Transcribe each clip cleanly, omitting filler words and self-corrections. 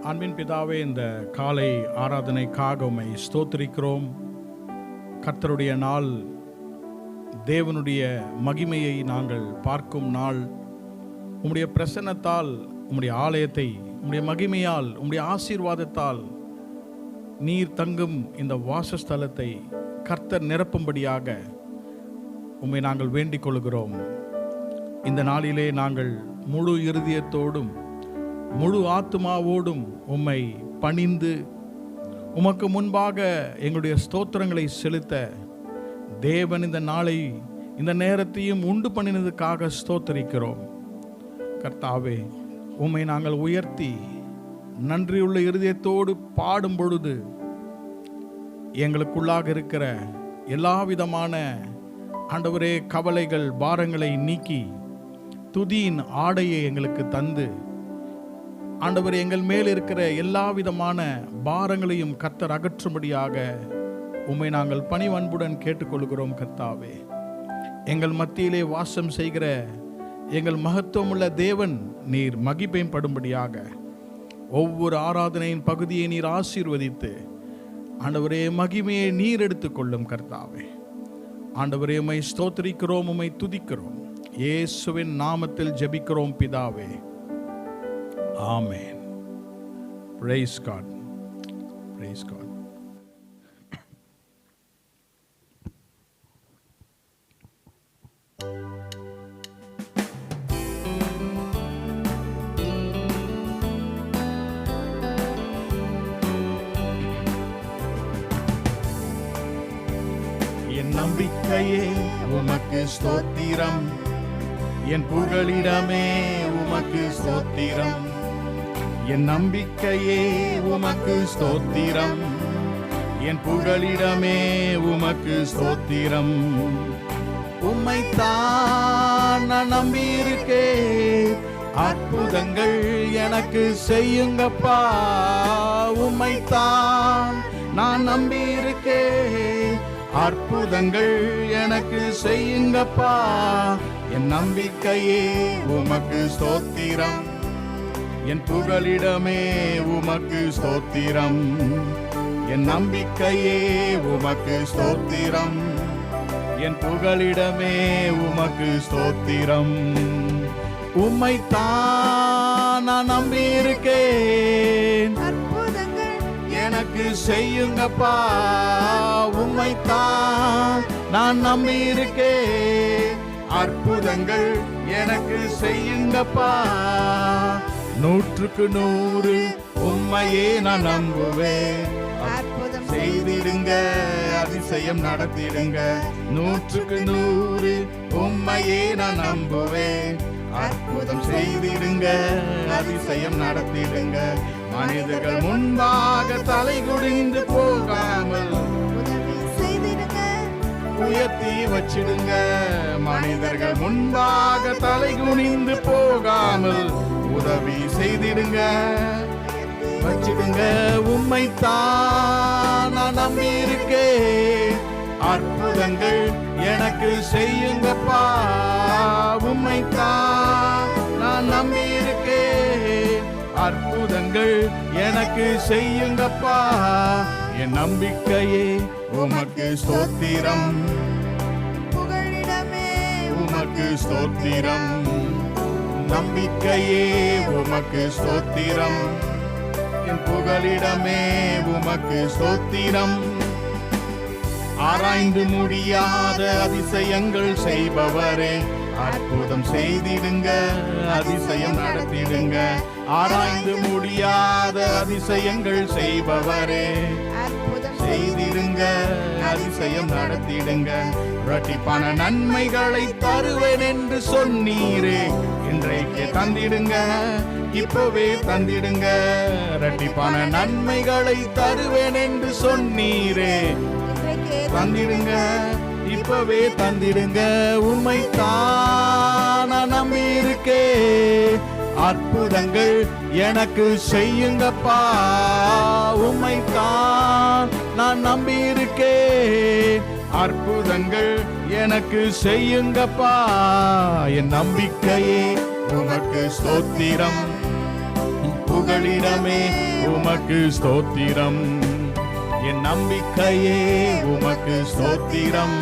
அன்பின் பிதாவே, இந்த காலை ஆராதனைக்காக உம்மை ஸ்தோத்திரிக்கிறோம். கர்த்தருடைய நாள், தேவனுடைய மகிமையை நாங்கள் பார்க்கும் நாள். உம்முடைய பிரசன்னத்தால், உம்முடைய ஆலயத்தை, உம்முடைய மகிமையால், உம்முடைய ஆசீர்வாதத்தால் நீர் தங்கும் இந்த வாசஸ்தலத்தை கர்த்தர் நிரப்பும்படியாக உம்மை நாங்கள் வேண்டிக் கொள்கிறோம். இந்த நாளிலே நாங்கள் முழு இருதயத்தோடும் முழு ஆத்துமாவோடும் உம்மை பணிந்து உமக்கு முன்பாக எங்களுடைய ஸ்தோத்திரங்களை செலுத்த தேவன் இந்த நாளை, இந்த நேரத்தையும் உண்டு பண்ணினதுக்காக ஸ்தோத்தரிக்கிறோம். கர்த்தாவே, உம்மை நாங்கள் உயர்த்தி நன்றியுள்ள இருதயத்தோடு பாடும் பொழுது எங்களுக்குள்ளாக இருக்கிற எல்லா விதமான ஆண்டவரே கவலைகள், பாரங்களை நீக்கி துதியின் ஆடையை எங்களுக்கு தந்து ஆண்டவர் எங்கள் மேல் இருக்கிற எல்லா விதமான பாரங்களையும் கர்த்தர் அகற்றும்படியாக உம்மை நாங்கள் பணிவன்புடன் கேட்டுக்கொள்கிறோம். கர்த்தாவே, எங்கள் மத்தியிலே வாசம் செய்கிற எங்கள் மகத்துவமுள்ள தேவன் நீர் மகிமைப்படும்படியாக ஒவ்வொரு ஆராதனையின் பகுதியை நீர் ஆசீர்வதித்து ஆண்டவரே மகிமையை நீர் எடுத்துக்கொள்ளும். கர்த்தாவே, ஆண்டவரே உம்மை ஸ்தோத்திரிக்கிறோம், உம்மை துதிக்கிறோம். இயேசுவின் நாமத்தில் ஜெபிக்கிறோம் பிதாவே, ஆமென். Praise God. Praise God. என் நம்பிக்கையே உமக்கு ஸ்தோத்திரம், என் புகழிடமே உமக்கு ஸ்தோத்திரம். என் நம்பிக்கையே உமக்கு ஸ்தோத்திரம், என் புகழிடமே உமக்கு ஸ்தோத்திரம். உம்மைத்தான் நான் நம்பியிருக்கேன், அற்புதங்கள் எனக்கு செய்யுங்கப்பா. உம்மைத்தான் நான் நம்பியிருக்கேன், அற்புதங்கள் எனக்கு செய்யுங்கப்பா. என் நம்பிக்கையே உமக்கு ஸ்தோத்திரம், என் புகழிடமே உமக்கு ஸ்தோத்திரம். என் நம்பிக்கையே உமக்கு ஸ்தோத்திரம், என் புகழிடமே உமக்கு ஸ்தோத்திரம். உம்மைத்தான் நான் நம்பியிருக்கேன், அற்புதங்கள் எனக்கு செய்யுங்கப்பா. உம்மைத்தான் நான் நம்பியிருக்கேன், அற்புதங்கள் எனக்கு செய்யுங்கப்பா. 100க்கு 100 உம்மையே நான் நம்புவேன், அற்புதம் செய்திடுங்க, அதிசயம் நடத்திடுங்க. 100க்கு 100 உம்மையே நான் நம்புவேன், அற்புதம் செய்திடுங்க, அதிசயம் நடத்திடுங்க. மனிதர்கள் முன்பாக தலை குனிந்து போகாமல் உயர்த்தி வச்சிடுங்க. மனிதர்கள் முன்பாக தலை குனிந்து போகாமல் உதவி செய்திடுங்க, வச்சிடுங்க. உம்மைத்தான் நான் நம்பியிருக்கேன், அற்புதங்கள் எனக்கு செய்யுங்கப்பா. உம்மைத்தான் நான் நம்பியிருக்கேன், அற்புதங்கள் எனக்கு செய்யுங்கப்பா. என் நம்பிக்கையே உமக்கு ஸ்தோத்திரம், புகழிடமே உமக்கு ஸ்தோத்திரம். நம்பிக்கையே உமக்கு ஸ்தோத்திரம், என் புகழிடமே உமக்கு ஸ்தோத்திரம். ஆராய்ந்து முடியாத அதிசயங்கள் செய்பவரே, அற்புதம் செய்திடுங்க, அதிசயம் நடத்திடுங்க. ஆராய்ந்து முடியாத அதிசயங்கள் செய்பவரே, அற்புதம் செய்திடுங்க, அதிசயம் நடத்திடுங்க. இரட்டிப்பான நன்மைகளை தருவேன் என்று சொன்னீரே, இன்றைக்கே தந்திடுங்க, இப்பவே தந்திடுங்க. இரட்டிப்பான நன்மைகளை தருவேன் என்று சொன்னீரே, தந்திடுங்க, இப்பவே தந்திடுங்க. உம்மைத்தான் நான் நம்பியிருக்கேன், அற்புதங்கள் எனக்கு செய்யுங்கப்பா. உம்மைத்தான் நான் நம்பியிருக்கேன், அற்புதங்கள் எனக்கு செய்யுங்கப்பா. என் நம்பிக்கையே உமக்கு ஸ்தோத்திரம், புகலிடமே உமக்கு ஸ்தோத்திரம். என் நம்பிக்கையே உமக்கு ஸ்தோத்திரம்.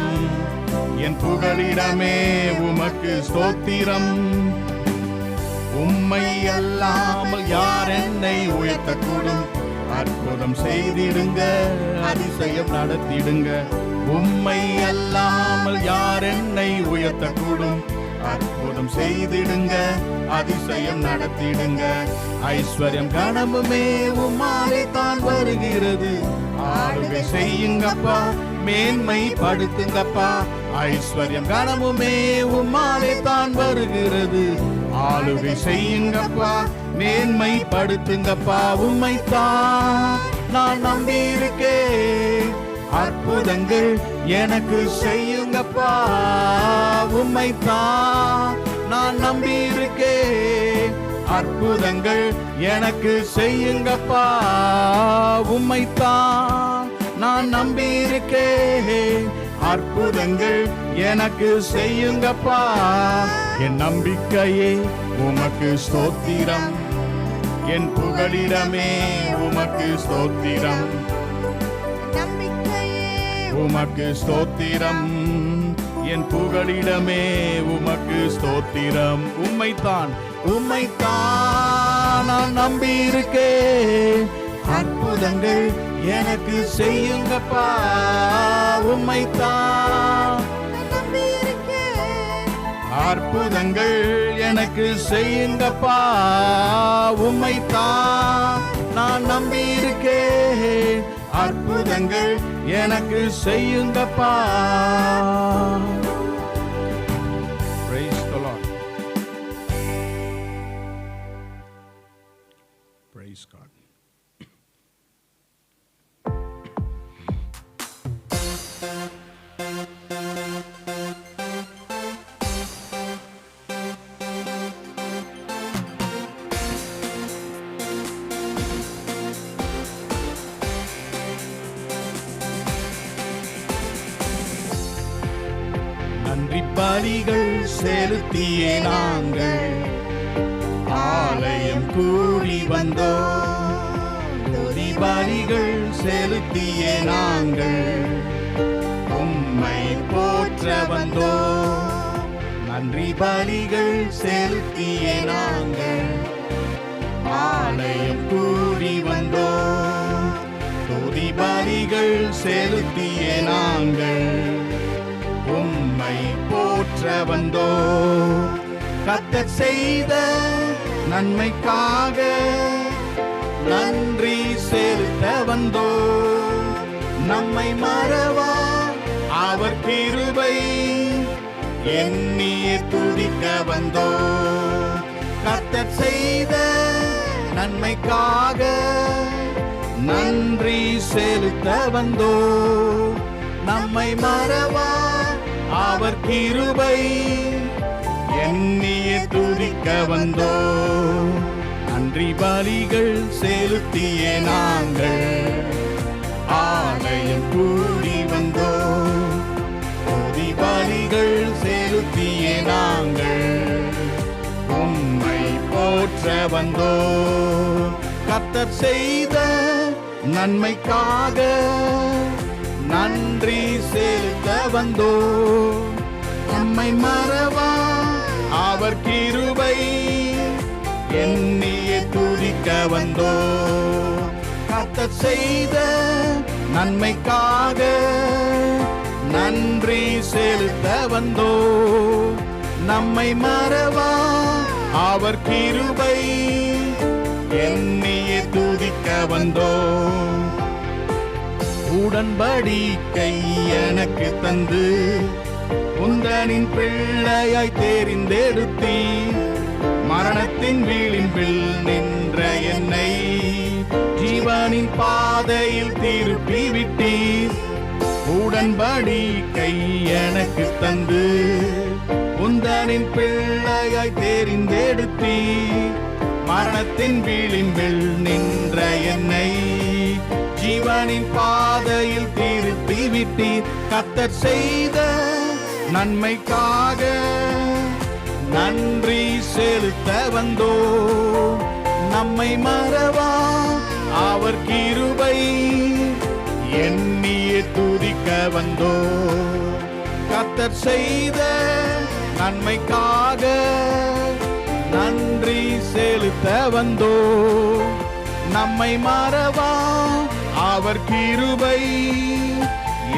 என் புகலிடமே உமக்கு ஸ்தோத்திரம். உம்மை அல்லாமல் யார் என்னை உயர்த்தக்கூடும்? அற்புதம் செய்திடுங்க, அதிசயம் நடத்திடுங்க. உம்மை அல்லாமல் யார் என்னை உயர்த்தக்கூடும்? அற்புதம் செய்திடுங்க, அதிசயம் நடத்திடுங்க. ஐஸ்வர்யம் கனமுமே உம்மாலே தான் வருகிறது. ஆளுகை செய்யுங்கப்பா, மேன்மை படுத்துங்கப்பா. ஐஸ்வர்யம் கனமுமே உம்மாலே தான் வருகிறது. ஆளுகை செய்யுங்கப்பா, மேன்மை படுத்துங்கப்பா. உம்மைத்தான் நான் நம்பியிருக்கேன், அற்புதங்கள் எனக்கு செய்யுங்கப்பா. உம்மைத்தான் நான் நம்பியிருக்கேன், அற்புதங்கள் எனக்கு செய்யுங்கப்பா. உம்மைத்தான் நான் நம்பியிருக்கேன், அற்புதங்கள் எனக்கு செய்யுங்கப்பா. என் நம்பிக்கையே உமக்கு ஸ்தோத்திரம். என் புகலிடமே உமக்கு ஸ்தோத்திரம். உமக்கு ஸ்தோத்திரம். என் புகலிடமே உமக்கு ஸ்தோத்திரம். உம்மைத்தான் நான் நம்பியிருக்கேன், அற்புதங்கள் எனக்கு செய்யுங்கப்பா. உம்மைத்தான் அற்புதங்கள் எனக்கு செய்யுங்கப்பா. உம்மைத்தான் நான் நம்பியிருக்கேன், அற்புதங்கள் எனக்கு செய்யுங்கப்பா. Praise the Lord. Praise God. நன்றி பலிகள் செலுத்தியே நாங்கள் ஆலயம் கூடி வந்தோம். துதி பலிகள் செலுத்தியே நாங்கள் உம்மை போற்ற வந்தோம். நன்றி பலிகள் செலுத்தியே நாங்கள் ஆலயம் கூடி வந்தோம். துதி பலிகள் செலுத்தியே நாங்கள் உம்மை போற்ற வந்தோ. கர்த்தர் செய்த நன்மைக்காக நன்றி செலுத்த வந்தோ. நம்மை மறவா அவர் கிருபை எண்ணியே துதிக்க வந்தோ. கர்த்தர் செய்த நன்மைக்காக நன்றி செலுத்த வந்தோ. நம்மை மறவா அவர் கிருபை எண்ணியே துதிக்க வந்தோ. நன்றி பலிகள் செலுத்தியே நாங்கள் ஆலயம் கூடி வந்தோ. துதி பலிகள் செலுத்தியே நாங்கள் உம்மை போற்ற வந்தோ. கர்த்தர் செய்த நன்மைக்காக நன்றி செலுத்த வந்தோ. நம்மை மறவா அவர் கிருபை எண்ணியே துதிக்க வந்தோ. கர்த்தர் செய்த நன்மைக்காக நன்றி செலுத்த வந்தோ. நம்மை மறவா அவர் கிருபை எண்ணியே துதிக்க வந்தோ. உடன்படிக்கை எனக்கு தந்து உந்தனின் பிள்ளையாய் தெரிந்தெடுத்தீ. மரணத்தின் விளிம்பில் நின்ற என்னை ஜீவனின் பாதையில் திருப்பி விட்டீர். உடன்படிக்கை எனக்கு தந்து உந்தனின் பிள்ளையாய் தெரிந்தெடுத்தீர். மரணத்தின் விளிம்பில் நின்ற என்னை ஜீவனின் பாதையில் திருப்பி விட்டீர். கர்த்தர் செய்த நன்மைக்காக நன்றி செலுத்த வந்தோ. நம்மை மறவா அவர் கிருபை எண்ணியே துதிக்க வந்தோ. கர்த்தர் செய்த நன்மைக்காக நன்றி செலுத்த வந்தோ. நம்மை மறவா அவர் கிருபை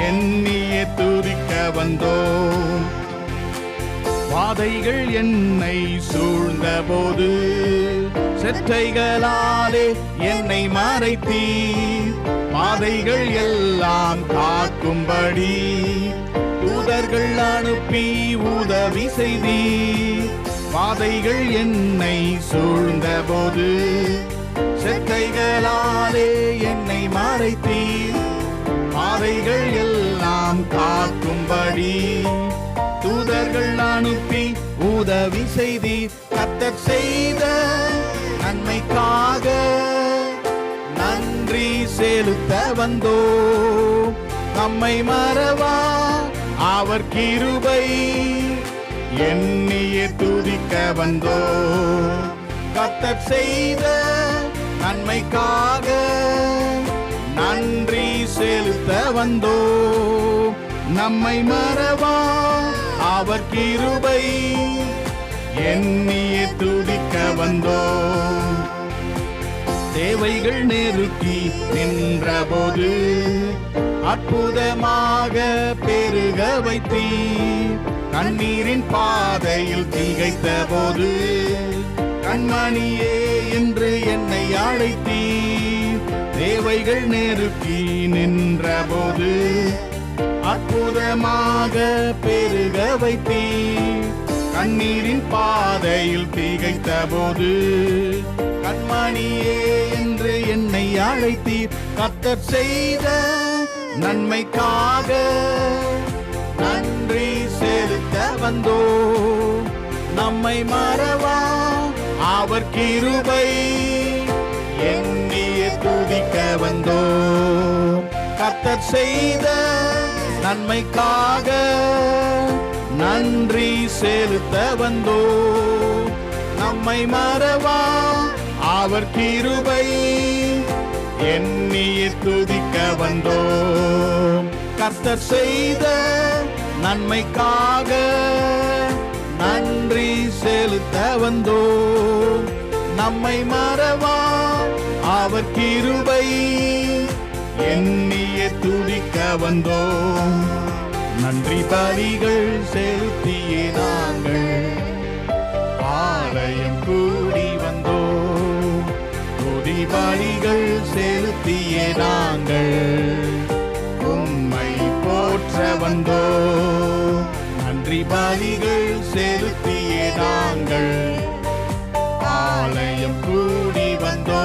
எண்ணியே துதிக்க வந்தோ. வாதைகள் என்னை சூழ்ந்த போது செற்றைகளாலே என்னை மறைத்தீர். பாதைகள் எல்லாம் காக்கும்படி தூதர்கள் அனுப்பி உதவி செய்தீர். வாதைகள் என்னை சூழ்ந்த போது செற்றைகளாலே என்னை மறைத்தீர். பாதைகள் எல்லாம் காக்கும்படி தூதர்கள் அனுப்பி உதவி செய்தீர். கர்த்தர் செய்த நன்மைக்காக நன்றி செலுத்த வந்தோ. நம்மை மறவா அவர் கிருபை எண்ணியே துதிக்க வந்தோ. கர்த்தர் செய்த நன்மைக்காக நன்றி செலுத்த வந்தோ. நம்மை மறவா அவர் கிருபை எண்ணியே துதிக்க வந்தோ. தேவைகள் நெருக்கி நின்ற போது அற்புதமாக பெருக வைத்தீர். கண்ணீரின் பாதையில் திகைத்த போது கண்மணியே என்று என்னை அழைத்தீர். தேவைகள் நெருக்கி நின்ற போது அற்புதமாக பெருக வைத்தீர். கண்ணீரின் பாதையில் திகைத்த போது கண்மணியே என்று என்னை அழைத்தீர். கர்த்தர் செய்த நன்மைக்காக நன்றி செலுத்த வந்தோ. நம்மை மறவா அவர் கிருபை எண்ணியே துதிக்க வந்தோ. கர்த்தர் செய்த நன்மைக்காக நன்றி செலுத்த வந்தோ. நம்மை மறவா அவர் கிருபை எண்ணியே துதிக்க வந்தோ. கர்த்தர் செய்த நன்மைக்காக நன்றி செலுத்த வந்தோ. நம்மை மறவா அவர் கிருபை எண்ணியே துதிக்க வந்தோ. நன்றி பலிகள் செலுத்தியே நாங்கள் ஆலயம் கூடி வந்தோ. துதி பலிகள் செலுத்தியே நாங்கள் உம்மை போற்ற வந்தோ. நன்றி பலிகள் செலுத்தியே நாங்கள் ஆலயம் கூடி வந்தோ.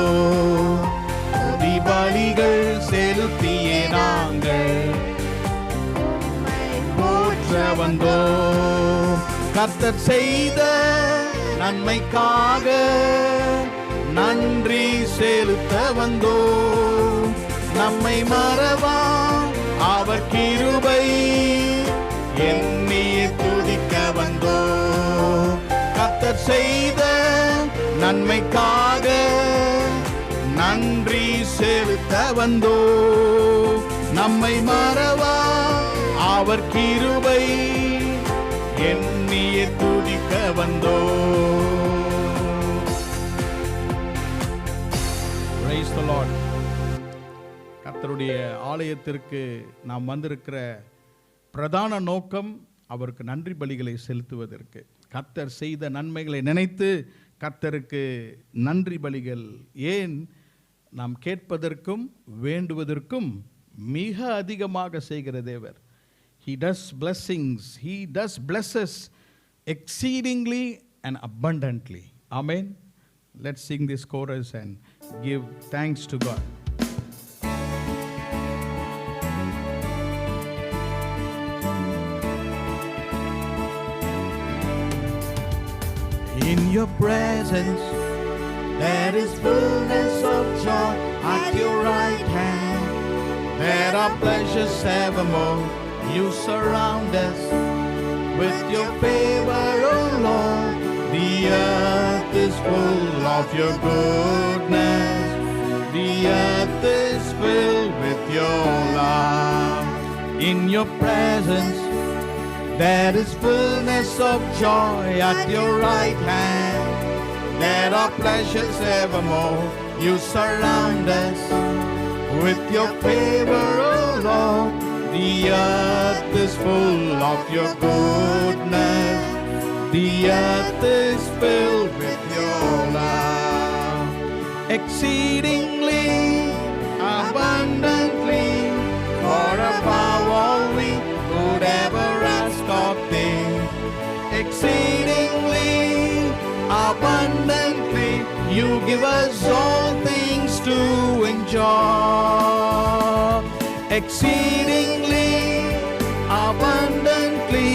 துதி பலிகள் செலுத்தியே நாங்கள் போற்ற வந்தோ. கர்த்தர் செய்த நன்மைக்காக நன்றி செலுத்த வந்தோ. நம்மை மறவா அவர் கிருபை எண்ணியே துதிக்க வந்தோ. கர்த்தர் செய்த நன்மைக்காக நன்றி செலுத்த வந்தோ. நம்மை மறவா அவர் கிருபை எண்ணியே துதிக்க வந்தோ. Praise the Lord. கர்த்தருடைய ஆலயத்திற்கு நாம் வந்திருக்கிற பிரதான நோக்கம் அவருக்கு நன்றி பலிகளை செலுத்துவதற்கு. கர்த்தர் செய்த நன்மைகளை நினைத்து கர்த்தருக்கு நன்றி பலிகள் ஏன் நாம் கேட்பதற்கும் வேண்டுவதற்கும் மிக அதிகமாக செய்கிற தேவர். He does blessings. He does blesses exceedingly and abundantly. Amen. Let's sing this chorus and give thanks to God. In your presence there is fullness of joy. At your right hand there are pleasures evermore. You surround us with your favor, O Lord. The earth is full of your goodness. The earth is filled with your love. In your presence there is fullness of joy. At your right hand there are pleasures evermore. You surround us with your favor, O Lord. The earth is full of your goodness. The earth is filled with your love. Exceedingly, abundantly, far above all we could ever ask or think. Exceedingly, abundantly, you give us all things to enjoy. Exceedingly, abundantly,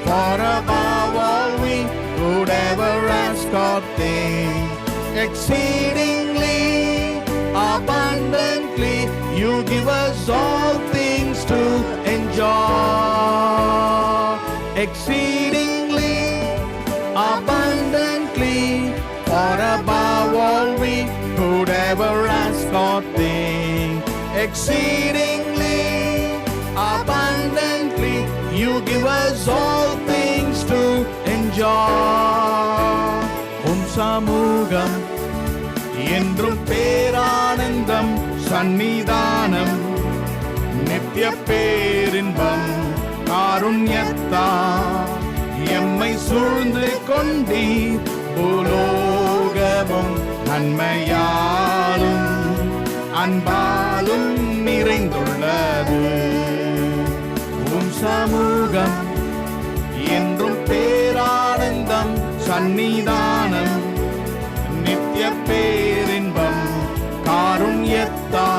far above all we could ever ask or think. Exceedingly, abundantly, you give us all things to enjoy. Exceedingly, abundantly, far above all we could ever ask or think. Exceedingly, abundantly, you give us all things to enjoy. சமூகம் என்றும் பேரானந்தம், சந்நிதானம் நித்திய பேரின்பம். காருண்யத்தா எம்மை சூழ்ந்து கொண்டீர். பூலோகமும் நன்மையாலும் அன்பாலும் நிறைந்துள்ளது. சமூகம் என்றும் பேரானந்தம், சந்நிதானம் நித்திய பேரின்பம். காருண்யத்தா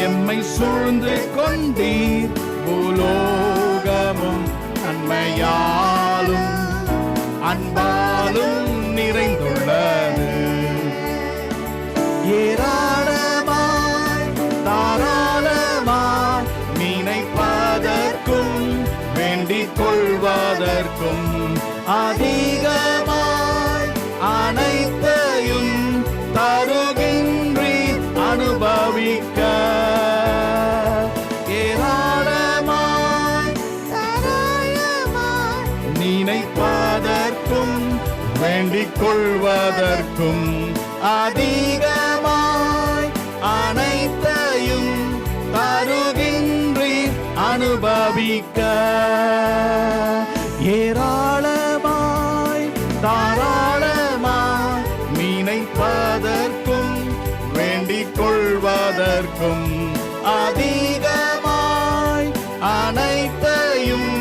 எம்மை சூழ்ந்து கொண்டீர். பூலோகமும் நன்மையாலும் அன்பாலும் நிறைந்துள்ளது. ஏராளமாய் தாராளமாய் நினைப்பதற்கும் வேண்டிக் கொள்வதற்கும் அதிகமாய் அனைத்தையும் தருகின்றீர் அனுபவிக்க. ஏராளமாய் நினைப்பதற்கும் வேண்டிக் கொள்வதற்கும் அதிகமாய் அனைத்தையும் தருகின்றீர் அனுபவிக்க. ஏராளமாய் தாராளமாய் நினைப்பதற்கும் வேண்டிக் கொள்வதற்கும் அதிகமாய் அனைத்தையும்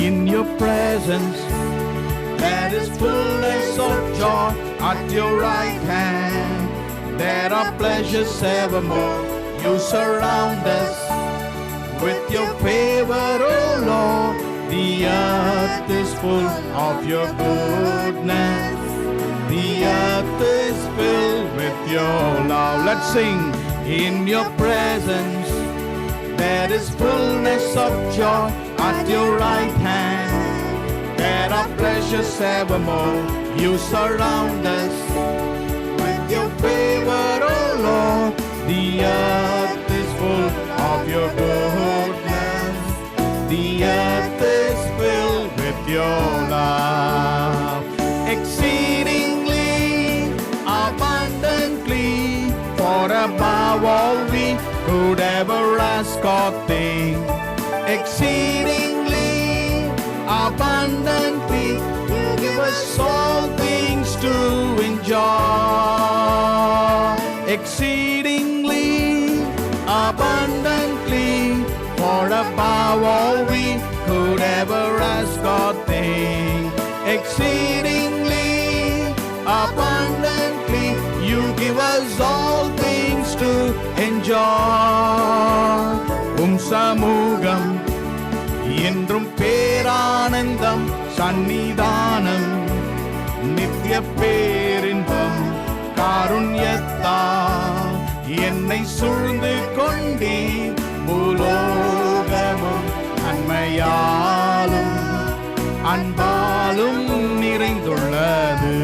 in your presence there is fullness of joy. At your right hand there are pleasures evermore. You surround us with your favor, O Lord. The earth is full of your goodness. The earth is filled with your love. Let's sing. In your presence there is fullness of joy. At your right hand there are pleasures evermore. You surround us with your favor, O Lord. The earth is full of your goodness. The earth is filled with your love. Exceedingly, abundantly, far above all we could ever ask or think. Exceedingly, abundantly, you give us all things to enjoy. Exceedingly, abundantly, far above all we could ever ask or think. Exceedingly, abundantly, you give us all things to enjoy. சமூகம் என்றும் பேரானந்தம், சந்நிதானம் நித்திய பேரின்பம். காருண்யத்தா என்னை சூழ்ந்து கொண்டீர். பூலோகமும் நன்மையாலும் அன்பாலும் நிறைந்துள்ளது.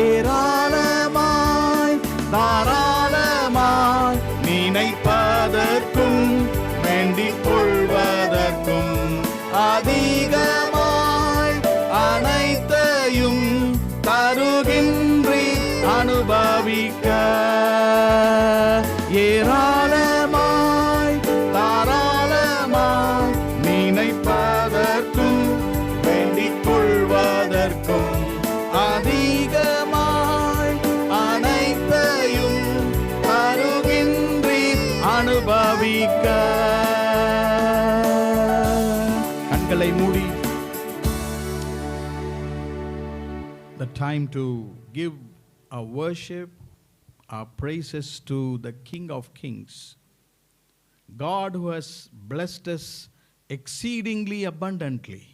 ஏராளமாய் தாராளமாய் நினைப்பதற்கும் வேண்டிக் கொள்வதற்கும் அதிகமாய் அனைத்தையும் தருகின்றி அனுபவிக்க. ஏராளமாய் தாராளமாய் நினைப்பதற்கும் வேண்டிக் கொள்வதற்கும் அதிகமாய் அனைத்தையும் தருகின்றி அனுபவிக்க. கண்களை மூடி, the time to give our worship, our praises to the King of Kings, God who has blessed us exceedingly abundantly.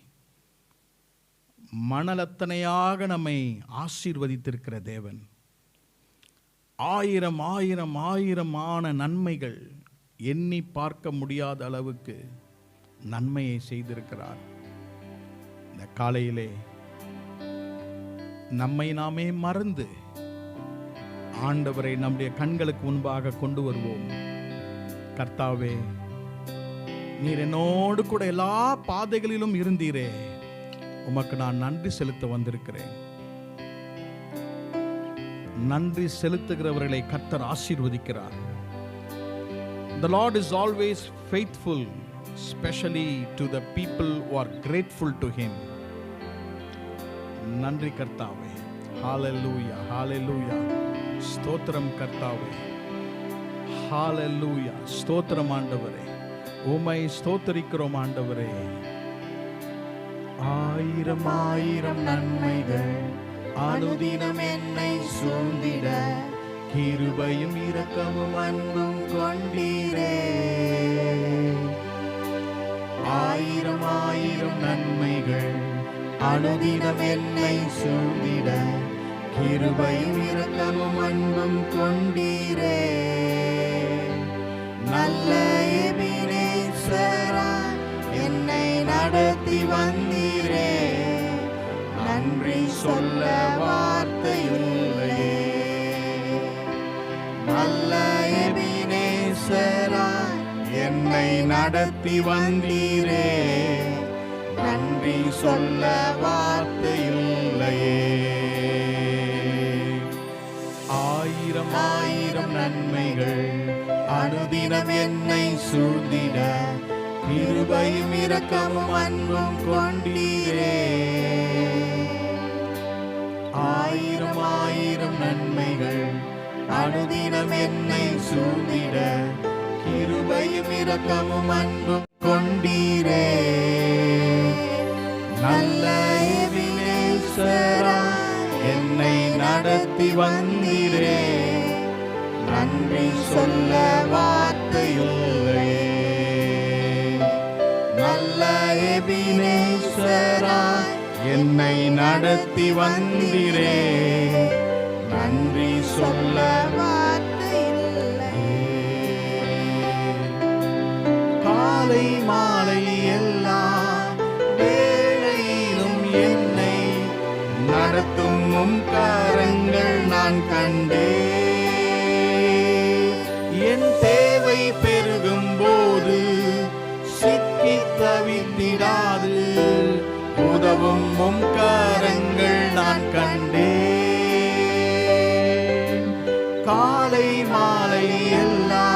மணலத்தனையாக நம்மை ஆசீர்வதித்திருக்கிற தேவன், ஆயிரம் ஆயிரம் ஆயிரமான நன்மைகள் எண்ணி பார்க்க முடியாத அளவுக்கு நன்மையை செய்திருக்கிறார். இந்த காலையிலே நம்மை நாமே மறந்து ஆண்டவரை நம்முடைய கண்களுக்கு முன்பாக கொண்டு வருவோம். கர்த்தாவே, நீர் என்னோடு கூட எல்லா பாதைகளிலும் இருந்தீரே, உமக்கு நான் நன்றி செலுத்த வந்திருக்கிறேன். நன்றி செலுத்துகிறவர்களை கர்த்தர் ஆசீர்வதிக்கிறார். The Lord is always faithful, especially to the people who are grateful to him. நன்றி கர்த்தாவே. ஹalleluya, ஹalleluya. ஸ்தோத்திரம் கர்த்தாவே. ஹalleluya. ஸ்தோத்திரம் ஆண்டவரே. உம்மை ஸ்தோத்திரிக்கிறோம் ஆண்டவரே. ஆயிரம் ஆயிரம் நன்மைகள் அனுதினம் என்னை சூழ்ந்திட, கிருபையும் இரக்கமும் அன்பும் கொண்டீரே. ஆயிரம் ஆயிரம் நன்மைகள் அனுதினம் என்னை சூழ்ந்திட, கிருபையும் இரக்கமும் அன்பும் கொண்டீரே. நல்ல எபினேசரா என்னை நடத்தி வந்தீரே, நன்றி சொல்ல வார்த்தையில்லையே. நல்ல எபினேசரா என்னை நடத்தி வந்தீரே, நன்றி சொல்ல வார்த்தையில்லையே. ஆயிரம் ஆயிரம் நன்மைகள் அனுதினம் என்னை சூழ்ந்திட, கிருபையும் இரக்கமும் அன்பும் கொண்டீரே. ஆயிரம் ஆயிரம் நன்மைகள் அனுதினம் என்னை சூழ்ந்திட, கிருபையும் இரக்கமும் அன்பும் கொண்டீரே. நல்ல எபினேசரா என்னை நடத்தி வந்தீரே, நன்றி சொல்ல வார்த்தையில்லையே. நல்ல எபினேசரா என்னை நடத்தி வந்தீரே, நன்றி சொல்ல வார்த்தையில்லையே. காலை மாலை எல்லா வேளையிலும் என்னை நடத்தும் உம் கரங்கள் நான் கண்டே. என் தேவை பெருகும் போது சிக்கி தவித்திடாது, உதவும் உம் கரங்கள் நான் கண்டே. காலை மாலை எல்லா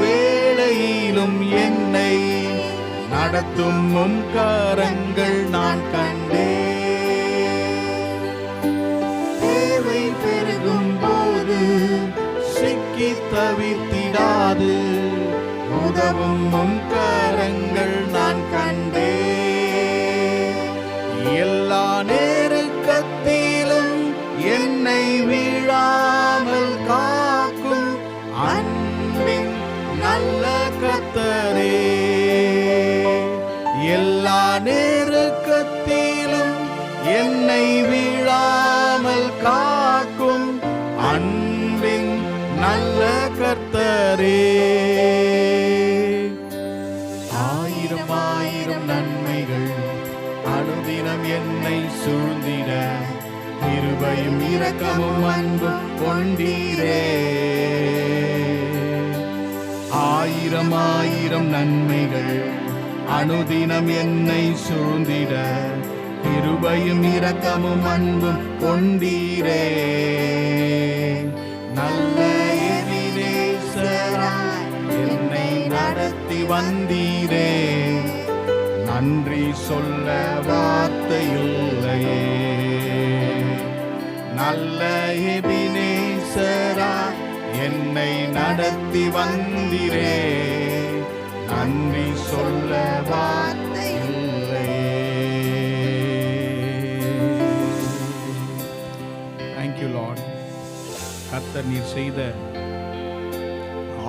வேளையிலும் என்னை நடத்தும் உம் கரங்கள் நான் கண்டே. தேவை பெருகும் போது சிக்கி தவித்திடாது, உதவும் உம் கரங்கள் நான் கண்டே. எல்லா நேரத்திலும் என்னை வீழாமல் காக்கும் அன்பின் நல்ல கர்த்தரே. எல்லா நேரத்திலும் என்னை வீழாமல் காக்கும் அன்பின் நல்ல கர்த்தரே. ஆயிரம் ஆயிரம் நன்மைகள் அனுதினம் என்னை சூழ்ந்திட கிருபையும் இரக்கமும் அன்பும் கொண்டீரே. ஆயிரம் ஆயிரம் நன்மைகள் அனுதினம் என்னை சூழ்ந்திட கிருபையும் இரக்கமும் அன்பும் கொண்டீரே. நல்ல எபினேசராய் என்னை நடத்தி வந்தீரே. நன்றி சொல்ல வார்த்தை இல்லையே. நல்ல எபினேசராய் என்னை நடத்தி வந்தீரே. நன்றி சொல்ல வார்த்தை இல்லையே. Thank you Lord. கர்த்தர் நீர் செய்த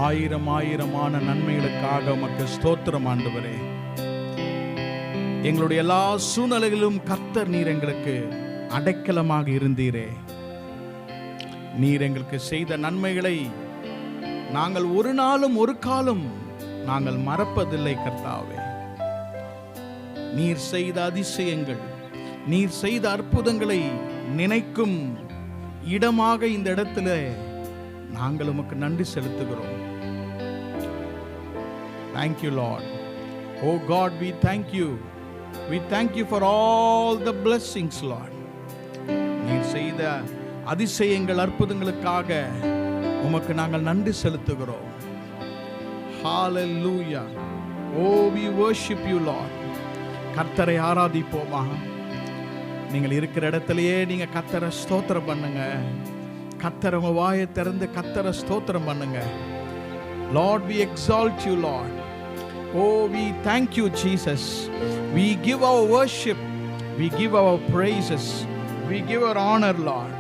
ஆயிரம் ஆயிரமான நன்மைகளுக்காக உமக்கு ஸ்தோத்திரம் ஆண்டவரே. எங்களுடைய எல்லா சூழ்நிலைகளிலும் கர்த்தர் நீர் எங்களுக்கு அடைக்கலமாக இருந்தீரே. நீர் எங்களுக்கு செய்த நன்மைகளை நாங்கள் ஒரு நாளும் ஒரு காலம் நாங்கள் மறப்பதில்லை கர்த்தாவே. நீர் செய்த அதிசயங்கள், நீர் செய்த அற்புதங்களை நினைக்கும் இடமாக இந்த இடத்துல நாங்கள் உமக்கு நன்றி செலுத்துகிறோம். Thank you Lord. Oh God, we thank you. We thank you for all the blessings Lord. நீர் செய்த அதிசயங்கள் அற்புதங்களுக்காக உமக்கு நாங்கள் நன்றி செலுத்துகிறோம். Hallelujah. Oh, we worship you Lord. கர்த்தரை ஆராதிப்போமா? நீங்கள் இருக்கிற இடத்திலேயே நீங்க கர்த்தரை ஸ்தோத்திரம் பண்ணுங்க. கர்த்தர் உங்க வாயை திறந்து கர்த்தரை ஸ்தோத்திரம் பண்ணுங்க. Lord, we exalt you Lord. Oh, we thank you Jesus. We give our worship, we give our praises, we give our honor Lord,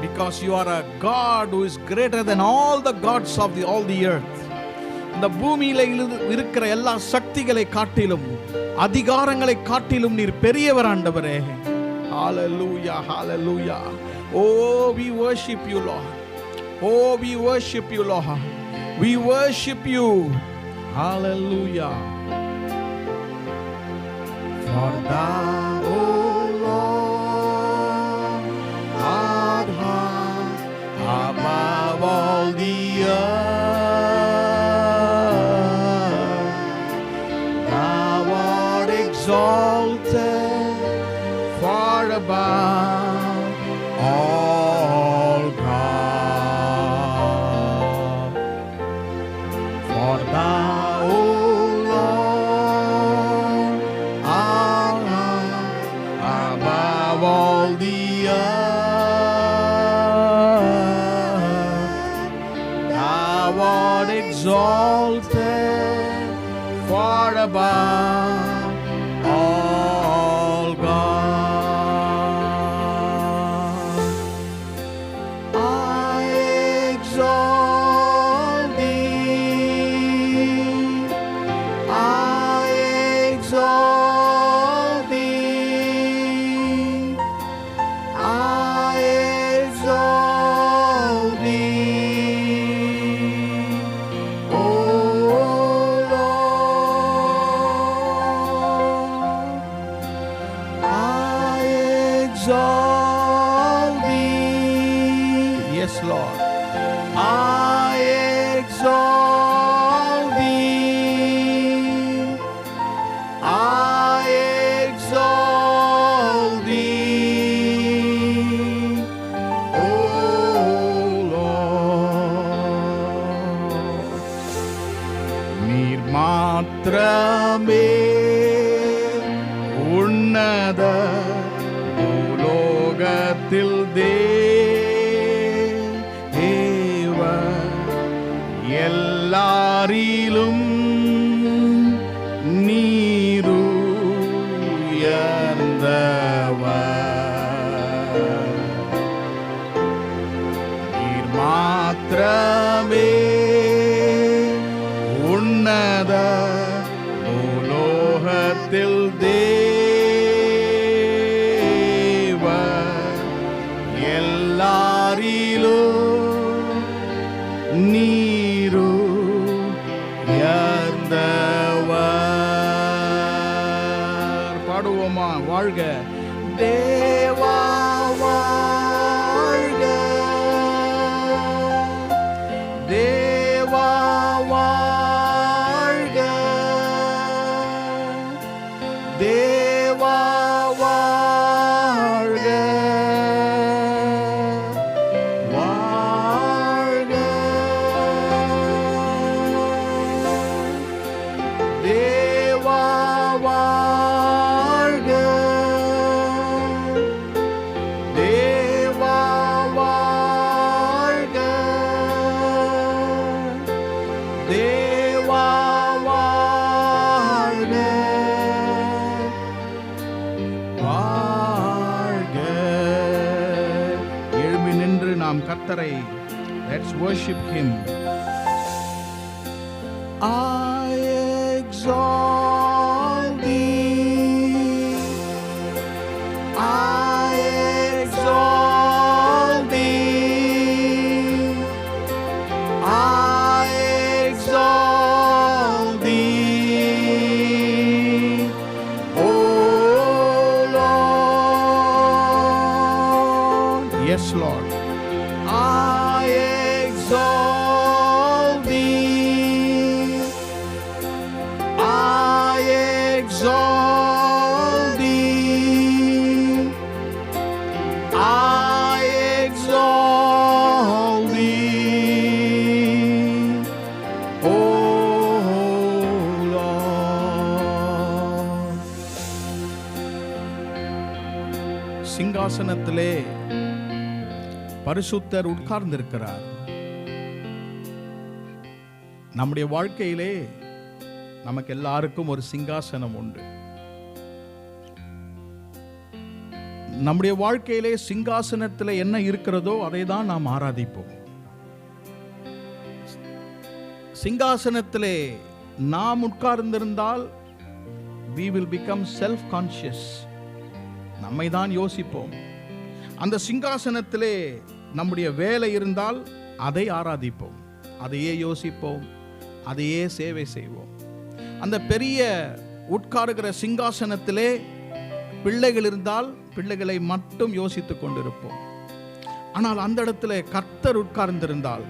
because you are a God who is greater than all the gods of all the earth. இந்த பூமியில இருக்கிற எல்லா சக்திகளை காட்டிலும் அதிகாரங்களை காட்டிலும் நீர் பெரியவர் ஆண்டவரே. Hallelujah, hallelujah. Oh, we worship you Lord. Oh, we worship you Lord. We worship you. Hallelujah. For thou, O Lord, art high above all the earth. Thou art exalted far above all God. For thou, O Lord, art high above all the earth. Thou art exalted far above all God. I exalt thee. I exalt thee. I exalt thee. O Lord, I exalt thee. Yes, Lord. I exalt thee. I exalt thee. O Lord, நீர் மாத்திரமே உன்னத பூலோகத்தில் தேவ எல்லாரிலும் நீருயர்ந்தவர். நீர் மாத்திரமே உன்னத பூலோகத்தில் தேவ எல்லாரிலும் நீருயர்ந்தவர். பாடுவோமா? வாழ்க தேவா வாழ்க, தேவா வாழ்க, தேவா வாழ்க, வாழ்க தேவா வாழ்க, தேவா வாழ்க, தேவா வாழ்க, வாழ்க. எழும்பி நின்று நாம் கர்த்தரை let's worship him. I exalt thee, I exalt thee, I exalt thee, O Lord. Yes, Lord. I exalt thee, I exalt thee, I exalt thee, O Lord. சிங்காசனத்திலே பரிசுத்தர் உட்கார்ந்திருக்கிறார். நம்முடைய வாழ்க்கையிலே நமக்கு எல்லாருக்கும் ஒரு சிங்காசனம் உண்டு. நம்முடைய வாழ்க்கையிலே சிங்காசனத்தில் என்ன இருக்கிறதோ அதை தான் நாம் ஆராதிப்போம். சிங்காசனத்திலே நாம் உட்கார்ந்திருந்தால் we will become self conscious. நம்மை தான் யோசிப்போம். அந்த சிங்காசனத்திலே நம்முடைய வேலை இருந்தால் அதை ஆராதிப்போம், அதையே யோசிப்போம், அதையே சேவை செய்வோம். அந்த பெரிய உட்காருகிற சிங்காசனத்திலே பிள்ளைகள் இருந்தால் பிள்ளைகளை மட்டும் யோசித்துக் கொண்டிருப்போம். ஆனால் அந்த இடத்துல கர்த்தர் உட்கார்ந்திருந்தால்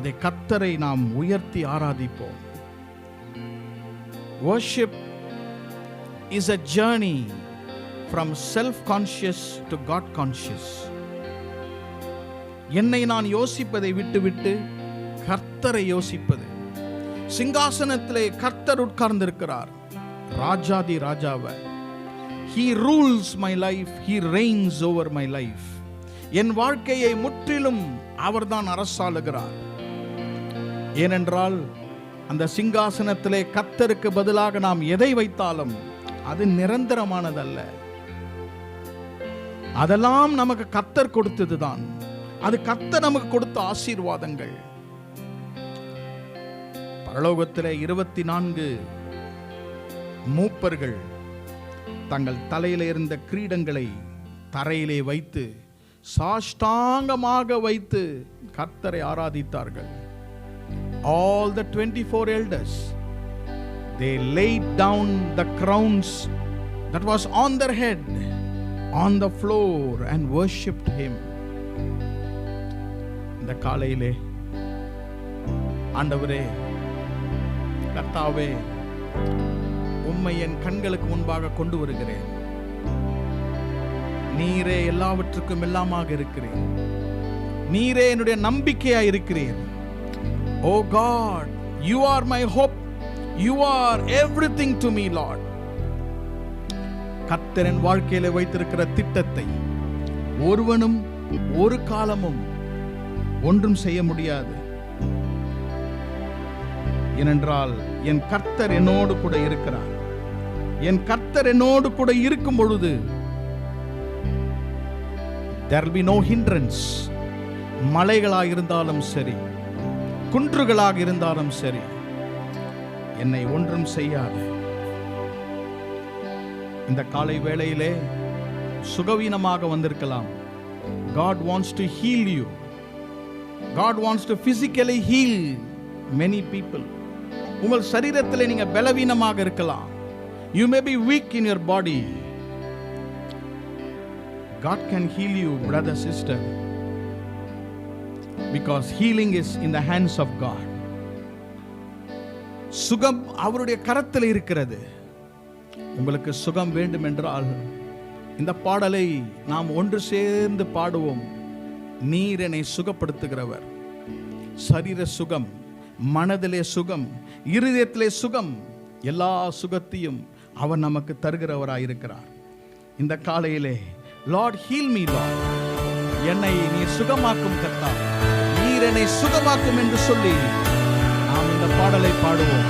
அதை கர்த்தரை நாம் உயர்த்தி ஆராதிப்போம். Worship is a journey from self-conscious to God-conscious. என்னை நான் யோசிப்பதை விட்டுவிட்டு கர்த்தரை யோசிப்பது. சிங்காசனத்திலே கர்த்தர் உட்கார்ந்திருக்கிறார், ராஜாதி ராஜாவை. He rules my life, he reigns over my life. என் வாழ்க்கையை முற்றிலும் அவர்தான் அரசாளுகிறார். ஏனென்றால் அந்த சிங்காசனத்திலே கர்த்தருக்கு பதிலாக நாம் எதை வைத்தாலும் அது நிரந்தரமானதல்ல. அதெல்லாம் நமக்கு கர்த்தர் கொடுத்ததுதான். அது கர்த்தர் நமக்கு கொடுத்த ஆசீர்வாதங்கள். பரலோகத்திலே 24 மூப்பர்கள் தங்கள் தலையில இருந்த கிரீடங்களை தரையிலே வைத்து சாஷ்டாங்கமாக வைத்து கர்த்தரை ஆராதித்தார்கள். All the 24 elders, they laid down the crowns that was on their head on the floor and worshipped him. இந்த காலையிலே ஆண்டவரே, கர்த்தாவே, உம்மை என் கண்களுக்கு முன்பாக கொண்டு வருகிறேன். நீரே எல்லாவற்றுக்கும் எல்லாமாக இருக்கிறீர். நீரே என்னுடைய நம்பிக்கையாய் இருக்கிறீர். Oh God, you are my hope. You are everything to me, Lord. கர்த்தர் என் வாழ்க்கையிலே வைத்திருக்கிற திட்டத்தை ஒருவனும் ஒரு காலமும் ஒன்றும் செய்ய முடியாது. ஏனென்றால் என் கர்த்தர் என்னோடு கூட இருக்கிறார். என் கர்த்தர் என்னோடு கூட இருக்கும் பொழுது there will be no hindrance. மலைகளாக இருந்தாலும் சரி, குன்றுகளாக இருந்தாலும் சரி, என்னை ஒன்றும் செய்யாது. இந்த காலை வேளையிலே சுகவீனமாக வந்திருக்கலாம். God wants to heal you. God wants to physically heal many people. உங்கள் சரீரத்திலே நீங்க பலவீனமாக இருக்கலாம். You may be weak in your body. God can heal you, brother, sister, because healing is in the hands of God. சுகம் அவருடைய கரத்தில் இருக்கிறது. உங்களுக்கு சுகம் வேண்டும் என்றால் இந்த பாடலை நாம் ஒன்று சேர்ந்து பாடுவோம். நீர் என்னை சுகப்படுத்துகிறவர். சரீர சுகம், மனதிலே சுகம், இருதயத்திலே சுகம், எல்லா சுகத்தையும் அவர் நமக்கு தருகிறவராயிருக்கிறார். இந்த காலையிலே லார்ட் ஹீல் மீ லார்ட், என்னை நீ சுகமாக்கும் கர்த்தா, நீர் என்னை சுகமாக்கும் என்று சொல்லி நாம் இந்த பாடலை பாடுவோம்.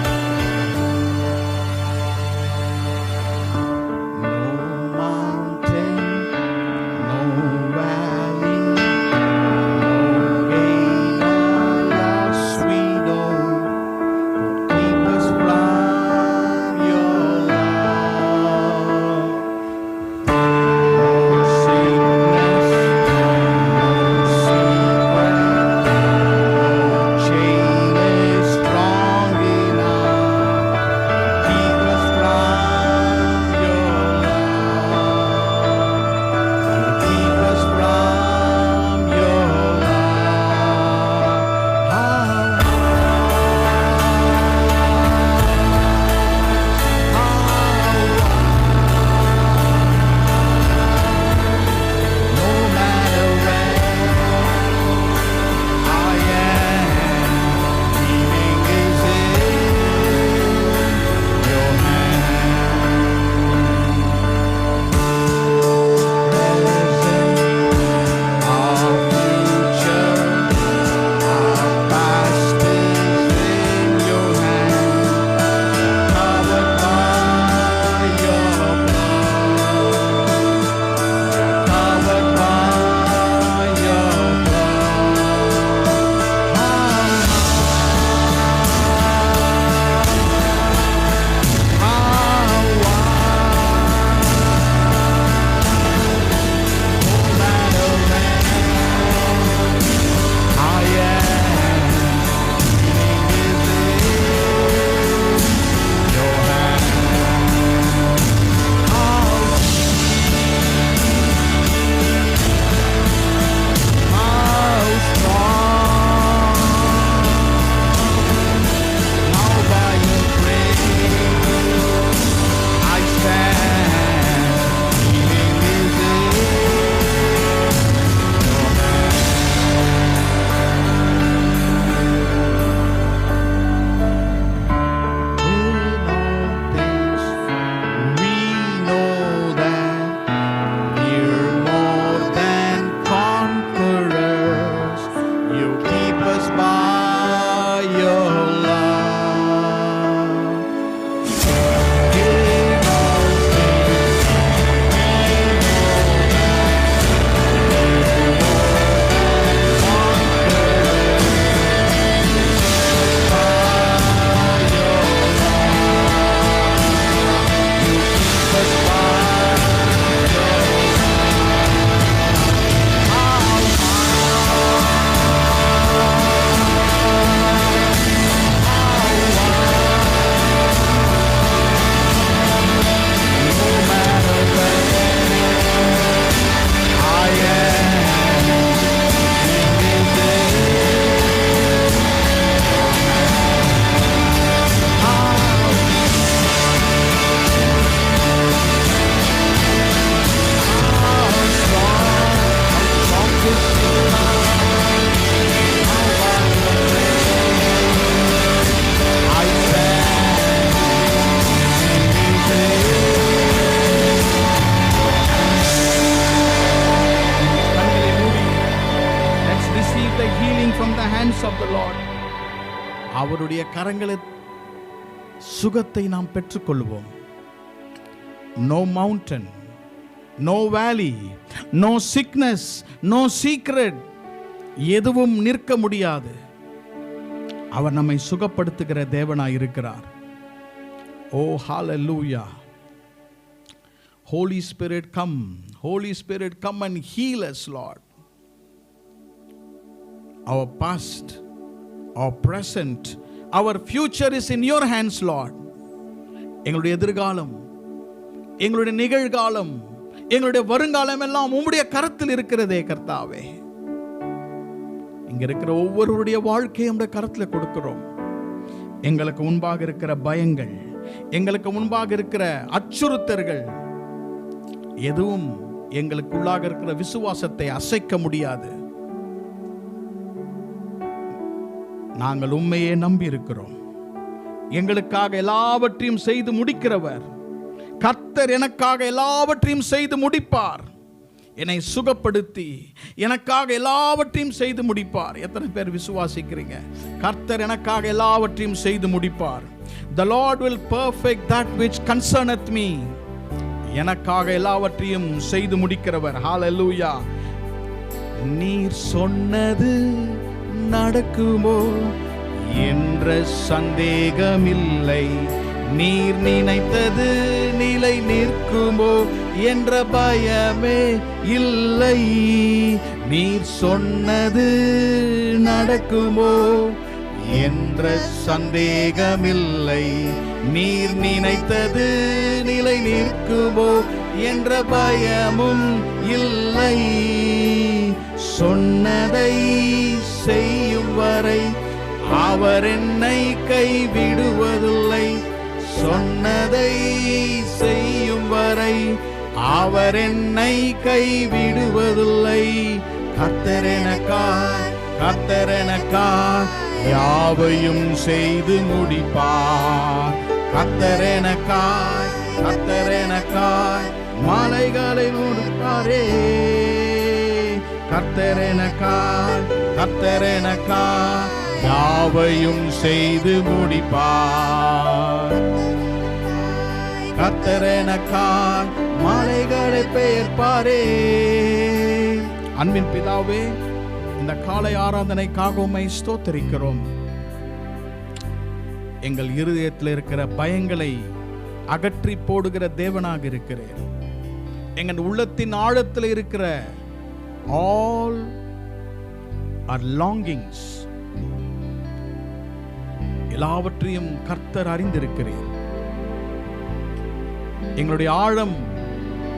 அவருடைய கரங்களில் சுகத்தை நாம் பெற்றுக்கொள்வோம். No mountain, no valley, no sickness, no secret, எதுவும் நிற்க முடியாது. அவர் நம்மை சுகப்படுத்துகிற தேவனாய் இருக்கிறார். Oh hallelujah. Holy Spirit come, Holy Spirit come and heal us, Lord. Our past, our present, our future is in your hands, Lord. எங்களுடைய எதிர்காலம், எங்களுடைய நிகழ்காலம், எங்களுடைய வருங்காலம் எல்லாம் உம்முடைய கரத்தில் இருக்கிறதே கர்த்தாவே. இங்க இருக்கிற ஒவ்வொருவருடைய வாழ்க்கையை உம்முடைய கரத்தில் கொடுக்கிறோம். எங்களுக்கு முன்பாக இருக்கிற பயங்கள், எங்களுக்கு முன்பாக இருக்கிற அச்சுறுத்தல்கள் எதுவும் எங்களுக்குள்ளாக இருக்கிற விசுவாசத்தை அசைக்க முடியாது. நாங்கள் உண்மையே நம்பி இருக்கிறோம். எங்களுக்காக எல்லாவற்றையும் செய்து முடிக்கிறவர் கர்த்தர். எனக்காக எல்லாவற்றையும் செய்து முடிப்பார். என்னை சுகப்படுத்தி எனக்காக எல்லாவற்றையும் செய்து முடிப்பார். எத்தனை பேர் விசுவாசிக்கிறீங்க? கர்த்தர் எனக்காக எல்லாவற்றையும் செய்து முடிப்பார். The Lord will perfect that which concerneth me. எனக்காக எல்லாவற்றையும் செய்து முடிக்கிறவர். ஹalleluya. நீர் சொன்னது நடக்குமோ என்ற சந்தேகமில்லை, நீர் நினைத்தது நிலை நிற்குமோ என்ற பயமே இல்லை. நீர் சொன்னது நடக்குமோ என்ற சந்தேகமில்லை, நீர் நினைத்தது நிலை நிற்குமோ என்ற பயமும் இல்லை. சொன்னதை செய்யும் வரை அவர் என்னை கைவிடுவதில்லை. சொன்னதை செய்யும் வரை அவர் என்னை கைவிடுவதில்லை. கர்த்தர் எனக்காய் யாவையும் செய்து முடிப்பார். கர்த்தர் எனக்காய் மலைகளை மூடுவாரே. கர்த்தர் எனக்காய் யாவையும் செய்து முடிப்பார். கர்த்தர் எனக்காய் மலைகளை பெயர்ப்பாரே. அன்பின் பிதாவே, இந்த காலை ஆராதனைக்காக உம்மை ஸ்தோத்திரிக்கிறோம். எங்கள் இருதயத்தில் இருக்கிற பயங்களை அகற்றி போடுகிற தேவனாக இருக்கிறேன். எங்கள் உள்ளத்தின் ஆழத்தில் இருக்கிற all our longings எல்லாவற்றையும் கர்த்தர் அறிந்திருக்கிறீர். எங்களுடைய ஆழம்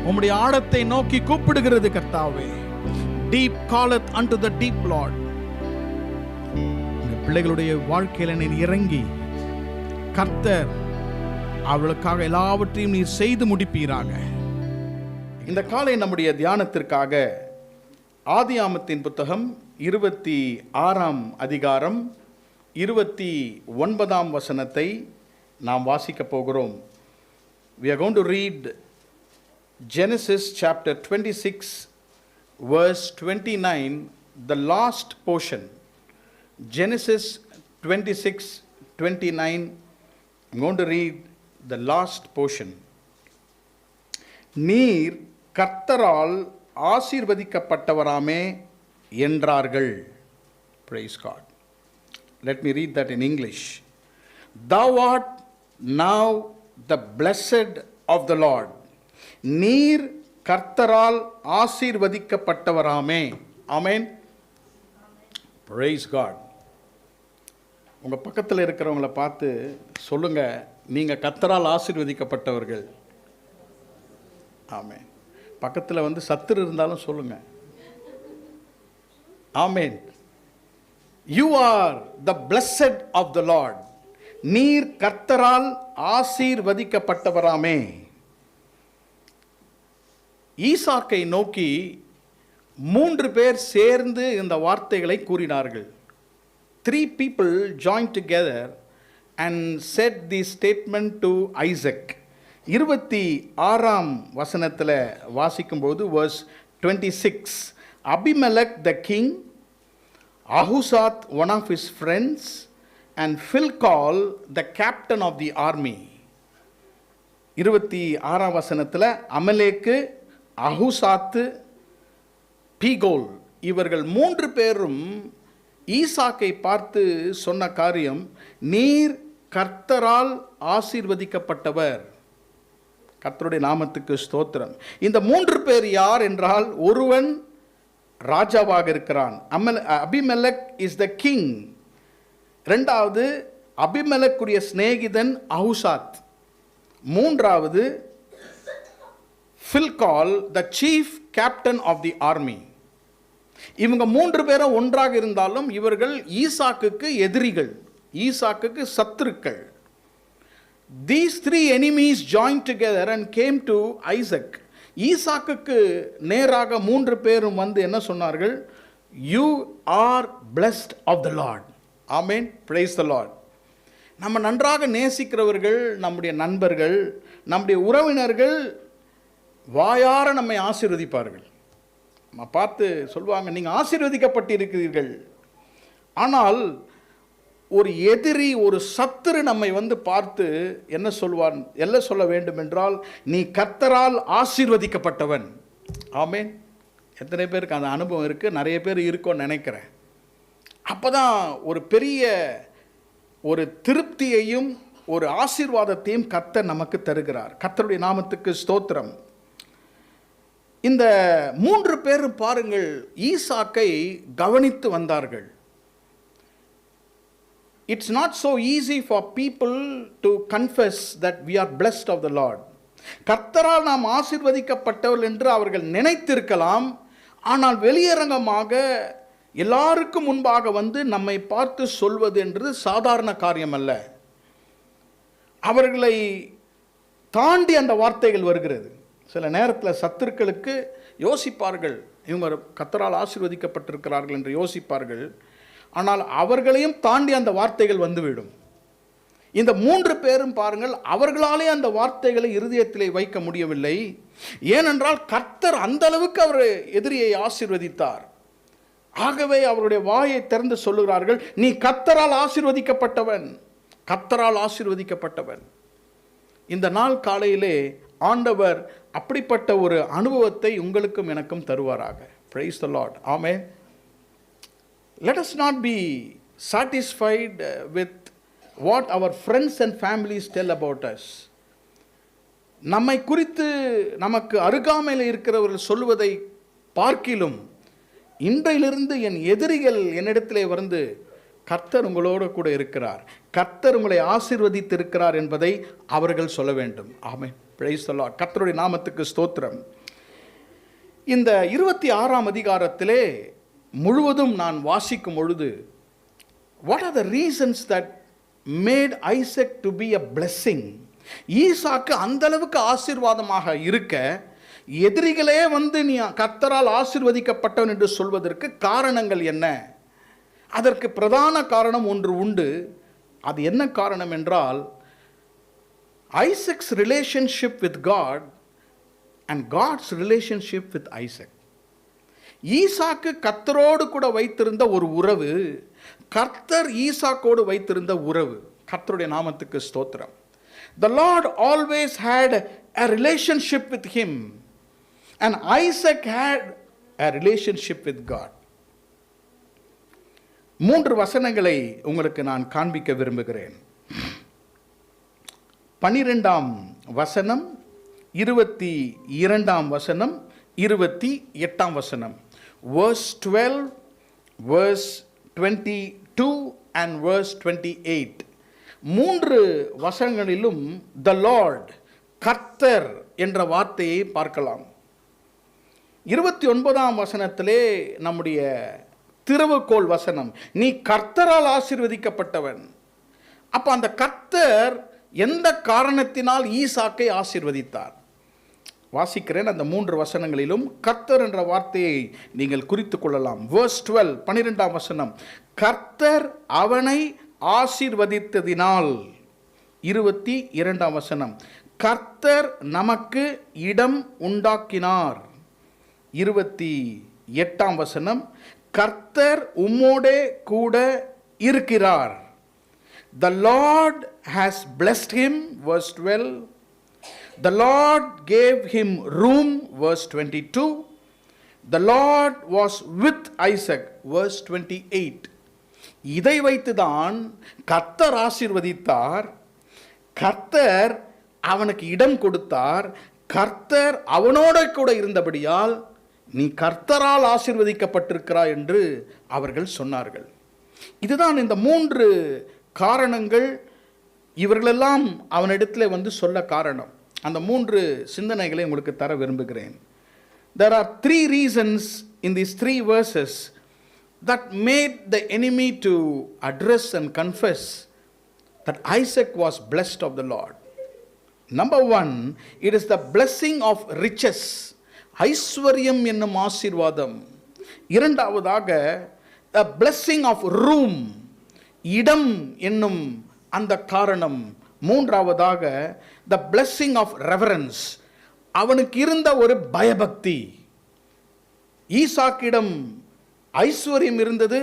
உம்முடைய ஆழத்தை நோக்கி கூப்பிடுகிறது கர்த்தாவே. Deep calleth unto the deep, Lord. பிள்ளைகளுடைய வாழ்க்கையில நீர் இறங்கி கர்த்தர் அவளுக்காக எல்லாவற்றையும் நீர் செய்து முடிப்பீராக. இந்த காலை நம்முடைய தியானத்திற்காக ஆதியாமத்தின் புத்தகம் 26ஆம் அதிகாரம் 29ஆம் வசனத்தை நாம் வாசிக்க போகிறோம். We are going to read Genesis chapter 26 verse 29, the last portion. Genesis 26:29. I'm going to read the last portion. நீர் கர்த்தரால் ஆசீர்வதிக்கப்பட்டவராமே என்றார்கள். Praise God. Let me read that in English. Thou art now the blessed of the Lord. நீர் கர்த்தரால் ஆசீர்வதிக்கப்பட்டவராமே. Amen. Praise God. உங்க பக்கத்தில் இருக்கிறவங்களை பார்த்து சொல்லுங்க, நீங்க கர்த்தரால் ஆசீர்வதிக்கப்பட்டவர்கள். ஆமென். பக்கத்தில் சத்துரு இருந்தாலும் சொல்லுங்க. ஆமென். You are the blessed of the Lord. நீர் கர்த்தரால் ஆசீர்வதிக்கப்பட்டவராமே. ஈசாக்கை நோக்கி 3 பேர் சேர்ந்து இந்த வார்த்தைகளை கூறினார்கள். 3 people joined together and said this statement to Isaac. 26ஆம் வசனத்தில் வாசிக்கும்போது verse 26, Abimelech the king, Ahuzat one of his friends, and Philcol the captain of the army. 26ஆம் வசனத்தில் அமலேக்கு, அஹுசாத்து, பீகோல் இவர்கள் 3 பேரும் ஈசாக்கை பார்த்து சொன்ன காரியம், நீர் கர்த்தரால் ஆசீர்வதிக்கப்பட்டவர். கர்த்தருடைய நாமத்துக்கு ஸ்தோத்திரம். இந்த 3 பேர் யார் என்றால், ஒருவன் ராஜாவாக இருக்கிறான். Abimelech is the king. 2வது அபிமெலக்குரிய சிநேகிதன் அஹுசாத். 3வது Philcol, the chief captain of the army. இவங்க 3 பேரும் ஒன்றாக இருந்தாலும் இவர்கள் ஈசாக்குக்கு எதிரிகள், ஈசாக்குக்கு சத்துருக்கள். These 3 enemies joined together and came to Isaac. ஈசாக்குக்கு நேராக 3 பேரும் வந்து என்ன சொன்னார்கள்? You are blessed of the Lord. Amen. Praise the Lord. நம்ம நன்றாக நேசிக்கிறவர்கள், நம்முடைய நண்பர்கள், நம்முடைய உறவினர்கள் வாயார நம்மை ஆசீர்வதிப்பார்கள். நம்ம பார்த்து சொல்லுவாங்க, நீங்கள் ஆசீர்வதிக்கப்பட்டிருக்கிறீர்கள். ஆனால் ஒரு எதிரி, ஒரு சத்துரு நம்மை வந்து பார்த்து என்ன சொல்வான், என்ன சொல்ல வேண்டும் என்றால், நீ கர்த்தரால் ஆசீர்வதிக்கப்பட்டவன். ஆமென். எத்தனை பேருக்கு அந்த அனுபவம் இருக்குது? நிறைய பேர் இருக்கும்னு நினைக்கிறேன். அப்போ தான் ஒரு பெரிய ஒரு திருப்தியையும் ஒரு ஆசீர்வாதத்தையும் கர்த்தர் நமக்கு தருகிறார். கர்த்தருடைய நாமத்துக்கு ஸ்தோத்திரம். இந்த 3 பேரும் பாருங்கள், ஈசாக்கை கவனித்து வந்தார்கள். It's not so easy for people to confess that we are blessed of the Lord. கர்த்தரால் நாம் ஆசீர்வதிக்கப்பட்டவர்கள் என்று அவர்கள் நினைத்திருக்கலாம். ஆனால் வெளியரங்கமாக எல்லாருக்கும் முன்பாக வந்து நம்மை பார்த்து சொல்வது என்று சாதாரண காரியம் அல்ல. அவர்களை தாண்டி அந்த வார்த்தைகள் வருகிறது. சில நேரத்தில் சத்துருக்களுக்கு யோசிப்பார்கள், இவங்க கர்த்தரால் ஆசீர்வதிக்கப்பட்டிருக்கிறார்கள் என்று யோசிப்பார்கள். ஆனால் அவர்களையும் தாண்டி அந்த வார்த்தைகள் வந்துவிடும். இந்த 3 பேரும் பாருங்கள், அவர்களாலே அந்த வார்த்தைகளை இருதயத்திலே வைக்க முடியவில்லை. ஏனென்றால் கர்த்தர் அந்த அளவுக்கு அவர் எதிரியை ஆசீர்வதித்தார். ஆகவே அவருடைய வாயை திறந்து சொல்லுகிறார்கள், நீ கர்த்தரால் ஆசீர்வதிக்கப்பட்டவன், கர்த்தரால் ஆசீர்வதிக்கப்பட்டவன். இந்த நாள் காலையிலே ஆண்டவர் அப்படிப்பட்ட ஒரு அனுபவத்தை உங்களுக்கும் எனக்கும் தருவாராக. Praise the Lord. Amen. Let us not be satisfied with what our friends and families tell about us. நம்மை குறித்து நமக்கு அருகாமையில் இருக்கிறவர்கள் சொல்வதை பார்க்கிலும், இன்றையிலிருந்து என் எதிரிகள் என்னிடத்திலே வந்து கர்த்தர் உங்களோடு கூட இருக்கிறார், கர்த்தர் உங்களை ஆசீர்வதித்து இருக்கிறார் என்பதை அவர்கள் சொல்ல வேண்டும். ஆமென். Praise the Lord. கர்த்தருடைய நாமத்துக்கு ஸ்தோத்திரம். இந்த 26ஆம் அதிகாரத்திலே முழுவதும் நான் வாசிக்கும் பொழுது, what are the reasons that made Isaac to be a blessing? ஈசாக்கு அந்த அளவுக்கு ஆசீர்வாதமாக இருக்க எதிரிகளே வந்து நீ கர்த்தரால் ஆசீர்வதிக்கப்பட்டவன் என்று சொல்வதற்கு காரணங்கள் என்ன? அதற்கு பிரதான காரணம் ஒன்று உண்டு. அது என்ன காரணம் என்றால், Isaac's relationship with God and God's relationship with Isaac. ஈசாக்கு கர்த்தரோடு கூட வைத்திருந்த ஒரு உறவு, கர்த்தர் ஈசாக்கோடு வைத்திருந்த உறவு. கர்த்தருடைய நாமத்துக்கு ஸ்தோத்திரம். The Lord always had a relationship with him and Isaac had a relationship with God. 3 வசனங்களை உங்களுக்கு நான் காண்பிக்க விரும்புகிறேன். 12ஆம் வசனம், 22ஆம் வசனம், 28ஆம் வசனம். Verse 12, verse 22 and verse 28. 3 வசனங்களிலும் the Lord, கர்த்தர் என்ற வார்த்தையை பார்க்கலாம். 29ஆம் வசனத்திலே நம்முடைய திறவுகோல் வசனம், நீ கர்த்தரால் ஆசீர்வதிக்கப்பட்டவன். அப்போ அந்த கர்த்தர் எந்த காரணத்தினால் ஈசாக்கை ஆசீர்வதித்தார்? வாசிக்கிறேன். அந்த 3 வசனங்களிலும் கர்த்தர் என்ற வார்த்தையை நீங்கள் குறித்து கொள்ளலாம். Verse 12, 12ஆம் வசனம், கர்த்தர் அவனை ஆசீர்வதித்ததினால். 22ஆம் வசனம், கர்த்தர் நமக்கு இடம் உண்டாக்கினார். 28ஆம் வசனம், கர்த்தர் உம்மோடே கூட இருக்கிறார். The Lord has blessed him. Verse 12. The Lord gave him room. Verse 22. The Lord was with Isaac. Verse 28. இதை வைத்துதான் கர்த்தர் ஆசீர்வதித்தார், கர்த்தர் அவனுக்கு இடம் கொடுத்தார், கர்த்தர் அவனோட கூட இருந்தபடியால் நீ கர்த்தரால் ஆசீர்வதிக்கப்பட்டிருக்கிறாய் என்று அவர்கள் சொன்னார்கள். இதுதான் இந்த 3 காரணங்கள் இவர்களெல்லாம் அவனிடத்தில் வந்து சொல்ல காரணம். அந்த 3 சிந்தனைகளை உங்களுக்கு தர விரும்புகிறேன். There are 3 reasons in these 3 verses that made the enemy to address and confess that Isaac was blessed of the Lord. Number 1, it is the blessing of riches. ஐஸ்வர்யம் என்னும் ஆசீர்வாதம். இரண்டாவதாக a blessing of room, இடம் என்னும் அந்த காரணம். மூன்றாவதாக the blessing of reverence, அவனுக்கு இருந்த ஒரு பயபக்தி. ஈசாக்கிடம் ஐஸ்வர்யம் இருந்தது,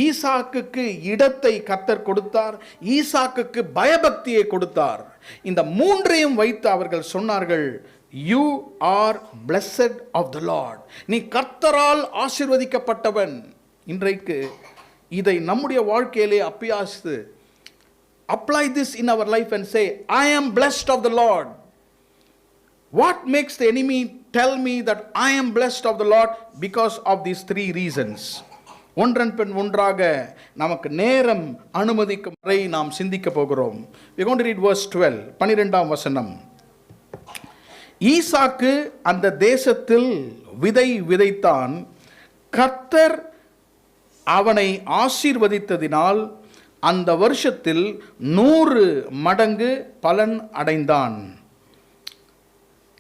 ஈசாக்குக்கு இடத்தை கர்த்தர் கொடுத்தார், ஈசாக்குக்கு பயபக்தியை கொடுத்தார். இந்த மூன்றையும் வைத்து அவர்கள் சொன்னார்கள், you are blessed of the Lord. நீ கர்த்தரால் ஆசீர்வதிக்கப்பட்டவன். இன்றைக்கு இதை நம்முடைய வாழ்க்கையிலே அபியாசித்து apply this in our life and say, I am blessed of the Lord. What makes the enemy tell me that I am blessed of the Lord? Because of these 3 reasons. ஒன்றன் பின் ஒன்றாக நமக்கு நேரம் அனுமதிக்கும் வரை நாம் சிந்திக்க போகிறோம். We are going to read verse 12, 12ஆம் வசனம். ஈசாக்கு அந்த தேசத்தில் விதை விதைத்தான், கர்த்தர் அவனை ஆசீர்வதித்ததினால் அந்த வருஷத்தில் 100 மடங்கு பலன் அடைந்தான்.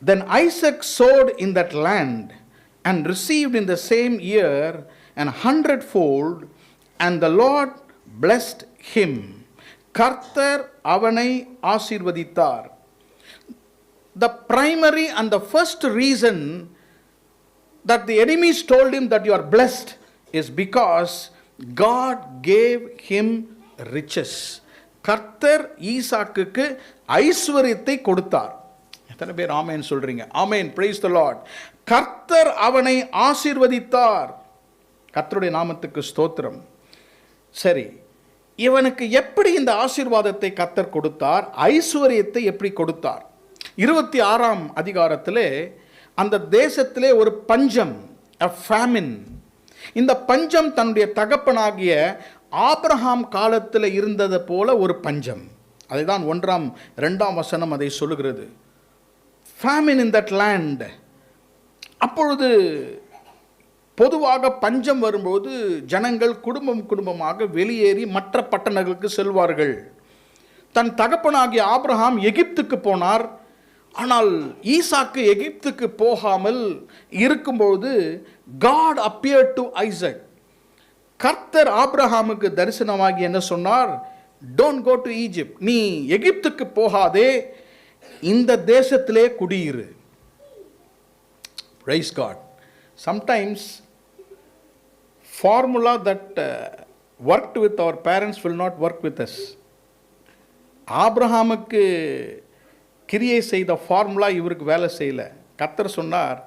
Then Isaac sowed in that land and received in the same year an 100-fold, and the Lord blessed him. கர்த்தர் அவனை ஆசீர்வதித்தார். The primary and the first reason that the enemies told him that you are blessed is because God gave him riches. கர்த்தர் ஈசாக்குக்கு ஐஸ்வரியத்தை கொடுத்தார். எத்தனை பேர் ஆமென் சொல்றீங்க? ஆமென், praise the Lord. கர்த்தர் அவனை ஆசீர்வதித்தார். கர்த்தருடைய நாமத்துக்கு ஸ்தோத்திரம். சரி, இவனுக்கு எப்படி இந்த ஆசீர்வாதத்தை கர்த்தர் கொடுத்தார்? ஐஸ்வரியத்தை எப்படி கொடுத்தார்? 26ஆம் அதிகாரத்திலே அந்த தேசத்திலே ஒரு பஞ்சம், a famine. இந்த பஞ்சம் தன்னுடைய தகப்பனாகிய ஆபிரகாம் காலத்தில் இருந்தது போல ஒரு பஞ்சம். அதுதான் 1ஆம் 2ஆம் வசனம் அதை சொல்லுகிறது. famine in that land. அப்பொழுது பொதுவாக பஞ்சம் வரும்போது ஜனங்கள் குடும்பமாக வெளியேறி மற்ற பட்டணங்களுக்கு செல்வார்கள். தன் தகப்பனாகிய ஆபிரகாம் எகிப்துக்கு போனார். ஆனால் ஈசாக்கு எகிப்துக்கு போகாமல் இருக்கும்போது God appeared to Isaac. கர்த்தர் ஆபிரகாமுக்கு தரிசனமாகி என்ன சொன்னார்? Don't go to Egypt. நீ எகிப்துக்கு போகாதே, இந்த தேசத்திலே குடியிரு. Praise God. Sometimes formula that worked with our parents will not work with us. ஆபிரகாமுக்கு கிரியை செய்த ஃபார்முலா இவருக்கு வேலை செய்யல. கர்த்தர் சொன்னார்,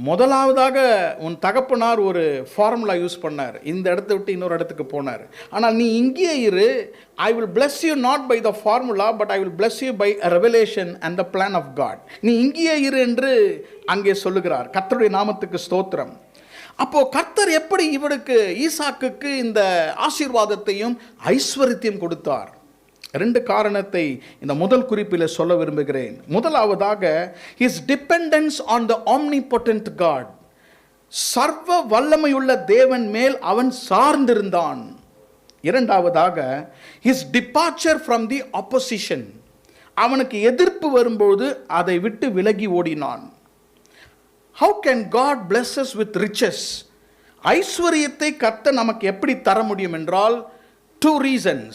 முதலாவதாக உன் தகப்பனார் ஒரு ஃபார்முலா யூஸ் பண்ணார், இந்த இடத்த விட்டு இன்னொரு இடத்துக்கு போனார். ஆனால் நீ இங்கே இரு, I will bless you not by the formula but I will bless you by a revelation and the plan of God. நீ இங்கே இரு என்று அங்கே சொல்லுகிறார். கர்த்தருடைய நாமத்துக்கு ஸ்தோத்திரம். அப்போ கர்த்தர் எப்படி இவருக்கு ஈசாக்குக்கு இந்த ஆசீர்வாதத்தையும் ஐஸ்வரியத்தையும் கொடுத்தார்? 2 காரணத்தை இந்த முதல் குறிப்பில் சொல்ல விரும்புகிறேன். முதலாவதாக, his dependence on the omnipotent God. சர்வ வல்லமையுள்ள தேவன் மேல் அவன் சார்ந்திருந்தான். இரண்டாவதாக, his departure from the opposition. அவனுக்கு எதிர்ப்பு வரும்போது அதை விட்டு விலகி ஓடினான். How can God bless us with riches? ஐஸ்வரியத்தை கர்த்தர் நமக்கு எப்படி தர முடியும் என்றால் 2 reasons.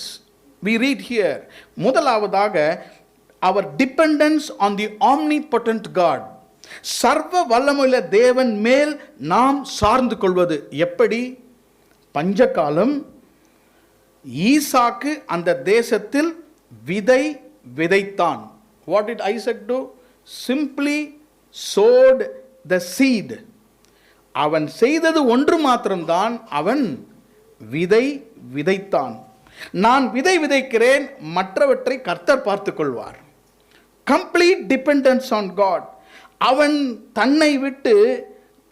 We read here. முதலாவதாக, our dependence on the omnipotent God. சர்வ வல்லமையுள்ள தேவன் மேல் நாம் சார்ந்து கொள்வது. எப்படி? பஞ்சகாலம், ஈசாக்கு அந்த தேசத்தில் விதை விதைத்தான். What did Isaac do? Simply sowed the seed. அவன் செய்தது ஒன்று மாத்திரம்தான், அவன் விதை விதைத்தான். நான் விதை விதைக்கிறேன், மற்றவற்றை கர்த்தர் பார்த்துக் கொள்வார். Complete dependence on God. அவன் தன்னை விட்டு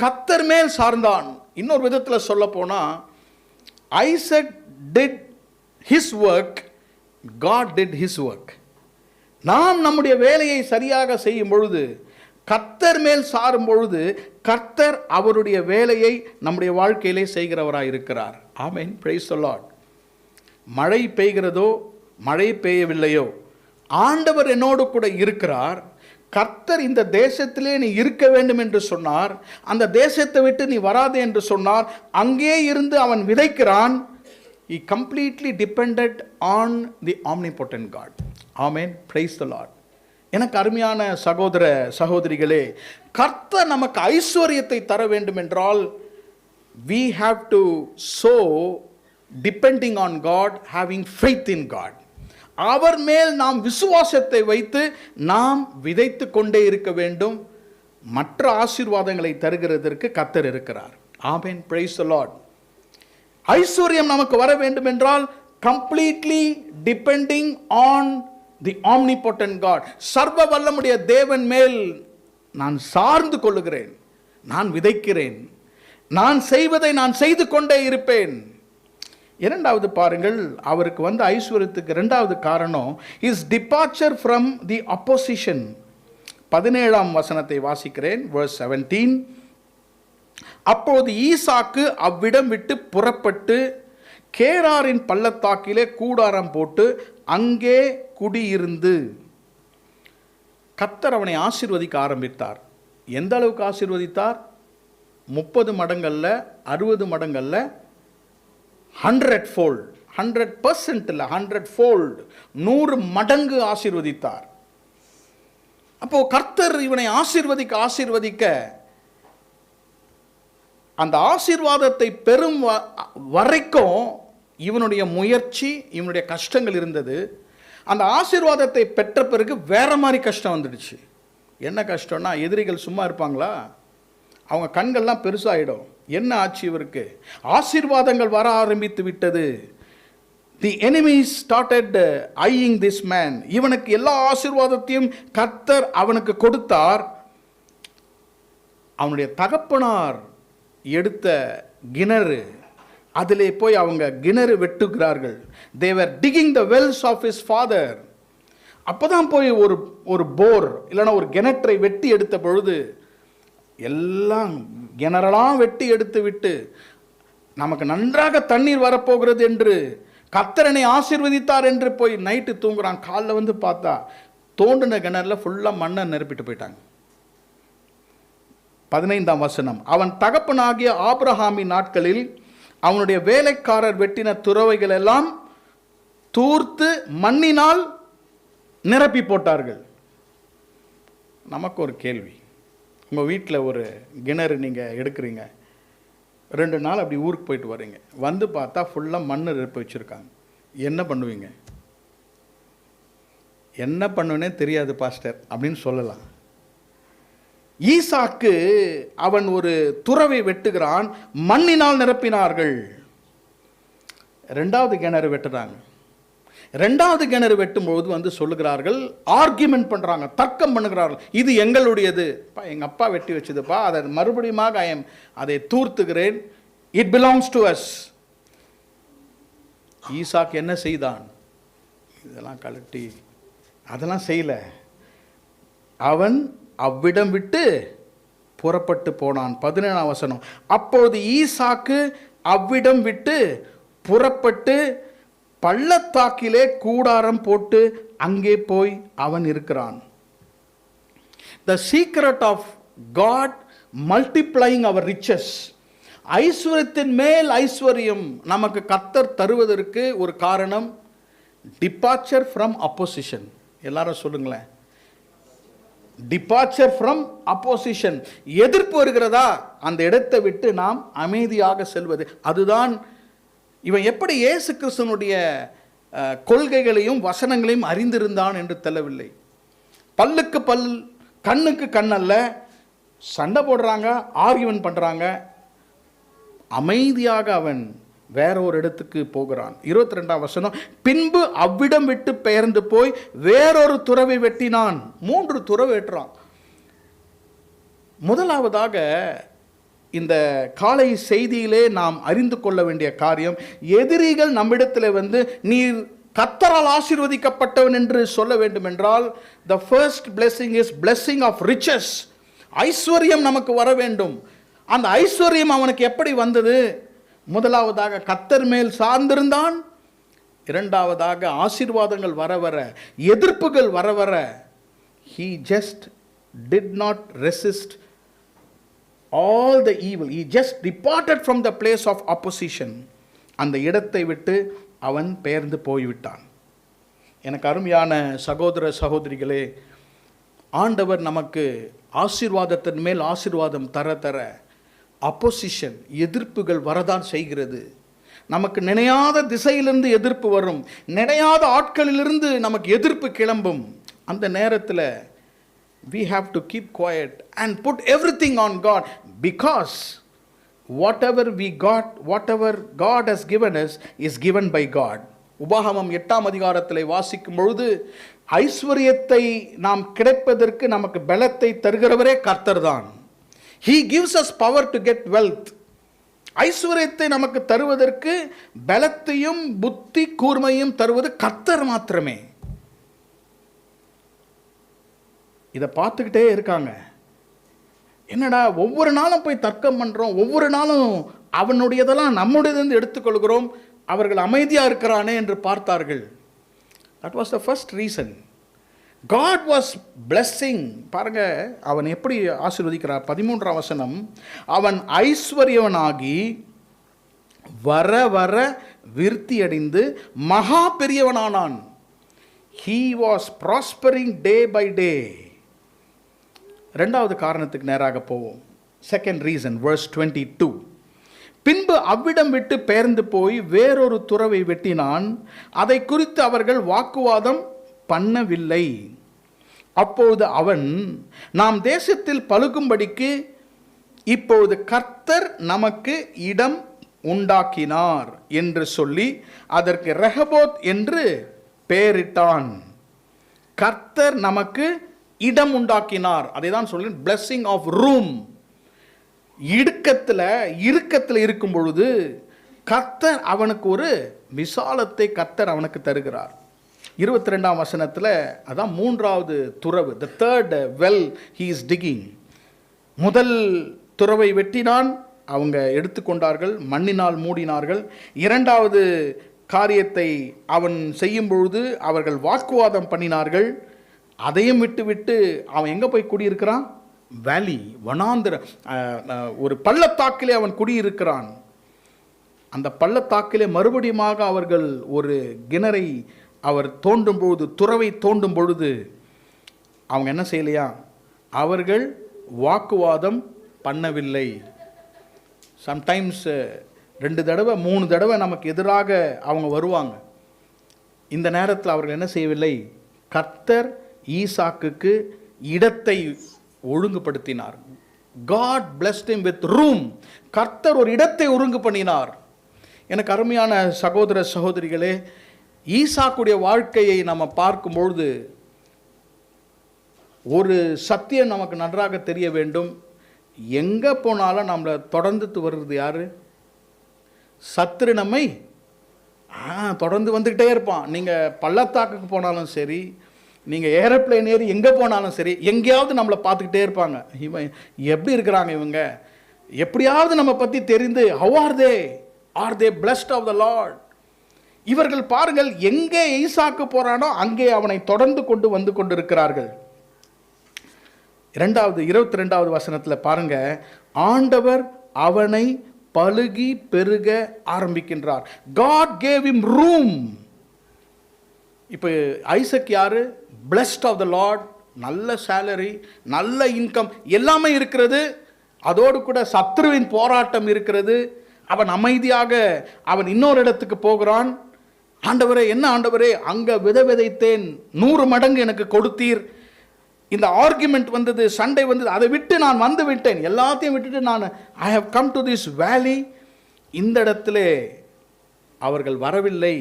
கர்த்தர் மேல் சார்ந்தான். இன்னொரு விதத்தில் சொல்ல போனா, Isaac did his work, God did his work. நாம் நம்முடைய வேலையை சரியாக செய்யும் பொழுது, கர்த்தர் மேல் சாரும் பொழுது, கர்த்தர் அவருடைய வேலையை நம்முடைய வாழ்க்கையிலே செய்கிறவராய் இருக்கிறார். Amen, praise the Lord. மழை பெய்கிறதோ மழை பெய்யவில்லையோ, ஆண்டவர் என்னோடு கூட இருக்கிறார். கர்த்தர் இந்த தேசத்திலே நீ இருக்க வேண்டும் என்று சொன்னார். அந்த தேசத்தை விட்டு நீ வராதே என்று சொன்னார். அங்கே இருந்து அவன் விதைக்கிறான். He completely depended on the omnipotent God. Amen. Praise the Lord. எனக்கு அருமையான சகோதர சகோதரிகளே, கர்த்தர் நமக்கு ஐஸ்வர்யத்தை தர வேண்டும் என்றால், we have to sow depending on God, having faith in God. அவர் மேல் நாம் விசுவாசத்தை வைத்து நாம் விதைத்து கொண்டே இருக்க வேண்டும். மற்ற ஆசீர்வாதங்களை தருகிறதற்கு கர்த்தர் இருக்கிறார். Amen, praise the Lord. ஐஸ்வர்யம் நமக்கு வர வேண்டும் என்றால் completely depending on the omnipotent God. சர்வ வல்லமுடைய தேவன் மேல் நான் சார்ந்து கொள்ளுகிறேன். நான் விதைக்கிறேன். நான் செய்வதை நான் செய்து கொண்டே இருப்பேன். இரண்டாவது பாருங்கள், அவருக்கு வந்த ஐஸ்வர்யத்துக்கு இரண்டாவது காரணம் is departure from the opposition. 17ஆம் வசனத்தை வாசிக்கிறேன், verse 17. அப்போது ஈசாக்கு அவ்விடம் விட்டு புறப்பட்டு கேராரின் பள்ளத்தாக்கிலே கூடாரம் போட்டு அங்கே குடியிருந்து. கர்த்தர் அவனை ஆசீர்வதிக்க ஆரம்பித்தார். எந்த அளவுக்கு ஆசீர்வதித்தார்? 30 மடங்கல்ல, 60 மடங்கல்ல, 100-fold. 100% இல்லை, 100-fold, 100 மடங்கு ஆசீர்வதித்தார். அப்போ கர்த்தர் இவனை ஆசீர்வதிக்க அந்த ஆசீர்வாதத்தை பெறும் வரைக்கும் இவனுடைய முயற்சி, இவனுடைய கஷ்டங்கள் இருந்தது. அந்த ஆசீர்வாதத்தை பெற்ற பிறகு வேற மாதிரி கஷ்டம் வந்துடுச்சு. என்ன கஷ்டம்னா, எதிரிகள் சும்மா இருப்பாங்களா? அவங்க கண்கள்லாம் பெருசாகிடும். என்ன ஆச்சு இவருக்கு? ஆசீர்வாதங்கள் வர ஆரம்பித்து விட்டது. The enemies started eyeing this man. இவனுக்கு எல்லா ஆசீர்வாதத்தையும் கர்த்தர் அவனுக்கு கொடுத்தார். அவனுடைய தகப்பனார் எடுத்த கிணறு, அதிலே போய் அவங்க கிணறு வெட்டுகிறார்கள். they were digging the wells of his father. அப்போதான் போய் ஒரு போர் இல்லைன்னா ஒரு கிணற்றை வெட்டி எடுத்த பொழுது, எல்லாம் கிணறெல்லாம் வெட்டி எடுத்து விட்டு நமக்கு நன்றாக தண்ணீர் வரப்போகிறது என்று கர்த்தரனை ஆசீர்வதித்தார் என்று போய் நைட்டு தூங்குறான். காலில் வந்து பார்த்தா தோண்டின கிணறுல ஃபுல்லாக மண்ணை நிரப்பிட்டு போயிட்டாங்க. 15ஆம் வசனம். அவன் தகப்பனாகிய ஆபிரகாமின் நாட்களில் அவனுடைய வேலைக்காரர் வெட்டின துறவைகள் எல்லாம் தூர்த்து மண்ணினால் நிரப்பி போட்டார்கள். நமக்கு ஒரு கேள்வி. உங்கள் வீட்டில் ஒரு கிணறு நீங்கள் எடுக்கிறீங்க, 2 நாள் அப்படி ஊருக்கு போயிட்டு வரீங்க, வந்து பார்த்தா ஃபுல்லாக மண் நிரப்பி வச்சுருக்காங்க. என்ன பண்ணுவீங்க? என்ன பண்ணுவேனே தெரியாது பாஸ்டர் அப்படின்னு சொல்லலாம். ஈசாக்கு அவன் ஒரு துறவை வெட்டுகிறான், மண்ணினால் நிரப்பினார்கள். 2வது கிணறு வெட்டுறாங்க. 2வது கிணறு வெட்டும்போது வந்து சொல்லுகிறார்கள், ஆர்கியூமெண்ட் பண்ணுறாங்க, தர்க்கம் பண்ணுகிறார்கள். இது எங்களுடையது, எங்கள் அப்பா வெட்டி வச்சதுப்பா, அதை மறுபடியும் அதை தூர்த்துகிறேன், இட் பிலாங்ஸ் டு அஸ். ஈசாக்கு என்ன செய்தான்? இதெல்லாம் கலட்டி அதெல்லாம் செய்யல. அவன் அவ்விடம் விட்டு புறப்பட்டு போனான். 17ஆம் வசனம். அப்போது ஈசாக்கு அவ்விடம் விட்டு புறப்பட்டு பள்ளத்தாக்கிலே கூடாரம் போட்டு அங்கே போய் அவன் இருக்கிறான். The secret of God multiplying our riches. ஐஸ்வர்யத்தின் மேல் ஐஸ்வர்யம் நமக்கு கர்த்தர் தருவதற்கு ஒரு காரணம் டிபார்ச்சர் ஃப்ரம் அப்போசிஷன். எல்லாரும் சொல்லுங்களேன், டிபார்ச்சர் ஃப்ரம் அப்போசிஷன். எதிர்ப்பு வருகிறதா, அந்த இடத்தை விட்டு நாம் அமைதியாக செல்வது. அதுதான் இவன் எப்படி இயேசு கிறிஸ்துவனுடைய கொள்கைகளையும் வசனங்களையும் அறிந்திருந்தான் என்று தெரியவில்லை. பல்லுக்கு பல், கண்ணுக்கு கண் அல்ல. சண்டை போடுறாங்க, ஆர்கியூமெண்ட் பண்ணுறாங்க. அமைதியாக அவன் வேற ஒரு இடத்துக்கு போகிறான். 22ஆம் வசனம். பின்பு அவ்விடம் விட்டு பெயர்ந்து போய் வேறொரு துறவை வெட்டினான். 3 துறவை வெட்டுறான். முதலாவதாக இந்த காலை செய்தியிலே நாம் அறிந்து கொள்ள வேண்டிய காரியம், எதிரிகள் நம்மிடத்தில் வந்து நீர் கர்த்தரால் ஆசீர்வதிக்கப்பட்டவன் என்று சொல்ல வேண்டும் என்றால் the first blessing is blessing of riches. ஐஸ்வர்யம் நமக்கு வர வேண்டும். அந்த ஐஸ்வர்யம் அவனுக்கு எப்படி வந்தது? முதலாவதாக கர்த்தர் மேல் சார்ந்திருந்தான். இரண்டாவதாக ஆசீர்வாதங்கள் வர வர, எதிர்ப்புகள் வர வர, he just did not resist all the evil. He just departed from the place of opposition. அந்த இடத்தை விட்டு அவன் பெயர்ந்து போய்விட்டான். எனக்கு அருமையான சகோதர சகோதரிகளே, ஆண்டவர் நமக்கு ஆசீர்வாதத்தின் மேல் ஆசீர்வாதம் தர தர அப்போசிஷன், எதிர்ப்புகள் வரதான் செய்கிறது. நமக்கு நினையாத திசையிலிருந்து எதிர்ப்பு வரும், நினையாத ஆட்களிலிருந்து நமக்கு எதிர்ப்பு கிளம்பும். அந்த நேரத்தில் we have to keep quiet and put everything on God, because whatever we got, whatever God has given us is given by God. உபாகமம் 8ஆம் அதிகாரத்தில் வாசிக்கும் பொழுது, ஐஸ்வர்யத்தை நாம் கிடைப்பதற்கு நமக்கு பலத்தை தருகிறவரே கர்த்தர் தான். He gives us power to get wealth. ஐஸ்வர்யத்தை நமக்கு தருவதற்கு பலத்தையும் புத்தி கூர்மையும் தருவது கர்த்தர் மாத்திரமே. இதை பார்த்துக்கிட்டே இருக்காங்க. என்னடா ஒவ்வொரு நாளும் போய் தர்க்கம் பண்ணுறோம், ஒவ்வொரு நாளும் அவனுடையதெல்லாம் நம்முடையது எடுத்துக்கொள்கிறோம், அவர்கள் அமைதியாக இருக்கிறானே என்று பார்த்தார்கள். That was the first reason. God was blessing. பாருங்க அவன் எப்படி ஆசீர்வதிக்கிறார். 13ஆம் வசனம், அவன் ஐஸ்வர்யவனாகி வர வர விருத்தி அடைந்து மகா பெரியவனானான். He was prospering day by day. இரண்டாவது காரணத்துக்கு நேராக போவோம். Second reason, verse 22. பின்பு அவ்விடம் விட்டு பெயர்ந்து போய் வேறொரு துறவை வெட்டினான். அதை குறித்து அவர்கள் வாக்குவாதம் பண்ணவில்லை. அப்போது அவன், நாம் தேசத்தில் பலுகும்படிக்கு இப்போது கர்த்தர் நமக்கு இடம் உண்டாக்கினார் என்று சொல்லி அதற்கு ரெஹபோத் என்று பெயரிட்டான். கர்த்தர் நமக்கு இடம் உண்டாக்கினார். அதை தான் சொல்லி blessing of room. இறுக்கத்தில் இருக்கும் பொழுது கர்த்தர் அவனுக்கு ஒரு விசாலத்தை கர்த்தர் அவனுக்கு தருகிறார். 22ஆம் வசனத்தில் அதான் மூன்றாவது துறவு, the third well he is digging. முதல் துறவை வெட்டினான், அவங்க எடுத்துக்கொண்டார்கள், மண்ணினால் மூடினார்கள். இரண்டாவது காரியத்தை அவன் செய்யும் பொழுது அவர்கள் வாக்குவாதம் பண்ணினார்கள். அதையும் விட்டு அவன் எங்கே போய் குடியிருக்கிறான்? வேலி, வனாந்திர, ஒரு பள்ளத்தாக்கிலே அவன் குடியிருக்கிறான். அந்த பள்ளத்தாக்கிலே மறுபடியுமாக அவர்கள் ஒரு கிணறை அவர் தோண்டும் பொழுது, துறவை தோண்டும் பொழுது அவங்க என்ன செய்யலையா? அவர்கள் வாக்குவாதம் பண்ணவில்லை. சம்டைம்ஸ் 2 தடவை 3 தடவை நமக்கு எதிராக அவங்க வருவாங்க. இந்த நேரத்தில் அவர்கள் என்ன செய்யவில்லை? கர்த்தர் ஈசாக்குக்கு இடத்தை ஒழுங்குபடுத்தினார். God blessed him with room. கர்த்தர் ஒரு இடத்தை ஒழுங்கு பண்ணினார். எனக்கு அருமையான சகோதர சகோதரிகளே, ஈசாக்குடைய வாழ்க்கையை நம்ம பார்க்கும்பொழுது ஒரு சத்தியம் நமக்கு நன்றாக தெரிய வேண்டும். எங்கே போனாலும் நம்மளை தொடர்ந்து வருது யாரு? சத்துரு நம்மை தொடர்ந்து வந்துக்கிட்டே இருப்பான். நீங்கள் பள்ளத்தாக்குக்கு போனாலும் சரி, நீங்கள் ஏரோப்ளேன் ஏறி எங்கே போனாலும் சரி, எங்கேயாவது நம்மளை பார்த்துக்கிட்டே இருப்பாங்க. இவன் எப்படி இருக்கிறாங்க, இவங்க எப்படியாவது நம்ம பற்றி தெரிந்து, how are they blessed of the Lord? இவர்கள் பாருங்கள், எங்கே ஈசாக்கு போறானோ அங்கே அவனை தொடர்ந்து கொண்டு வந்து கொண்டிருக்கிறார்கள். 22வது வசனத்தில் பாருங்க, ஆண்டவர் அவனை பலுகி பெருக ஆரம்பிக்கின்றார். God gave him room. இப்போ ஐசக் யாரு? blessed of the Lord. நல்ல சேலரி, நல்ல இன்கம், எல்லாமே இருக்கிறது. அதோடு கூட சத்ருவின் போராட்டம் இருக்கிறது. அவன் அமைதியாக அவன் இன்னொரு இடத்துக்கு போகிறான். ஆண்டவரே, என்ன ஆண்டவரே, அங்கே விதைத்தேன், 100 மடங்கு எனக்கு கொடுத்தீர். இந்த ஆர்குமெண்ட் வந்தது, சண்டை வந்தது, அதை விட்டு நான் வந்து விட்டேன், எல்லாத்தையும் விட்டுட்டு நான் I have come to this valley. இந்த இடத்துல அவர்கள் வரவில்லை.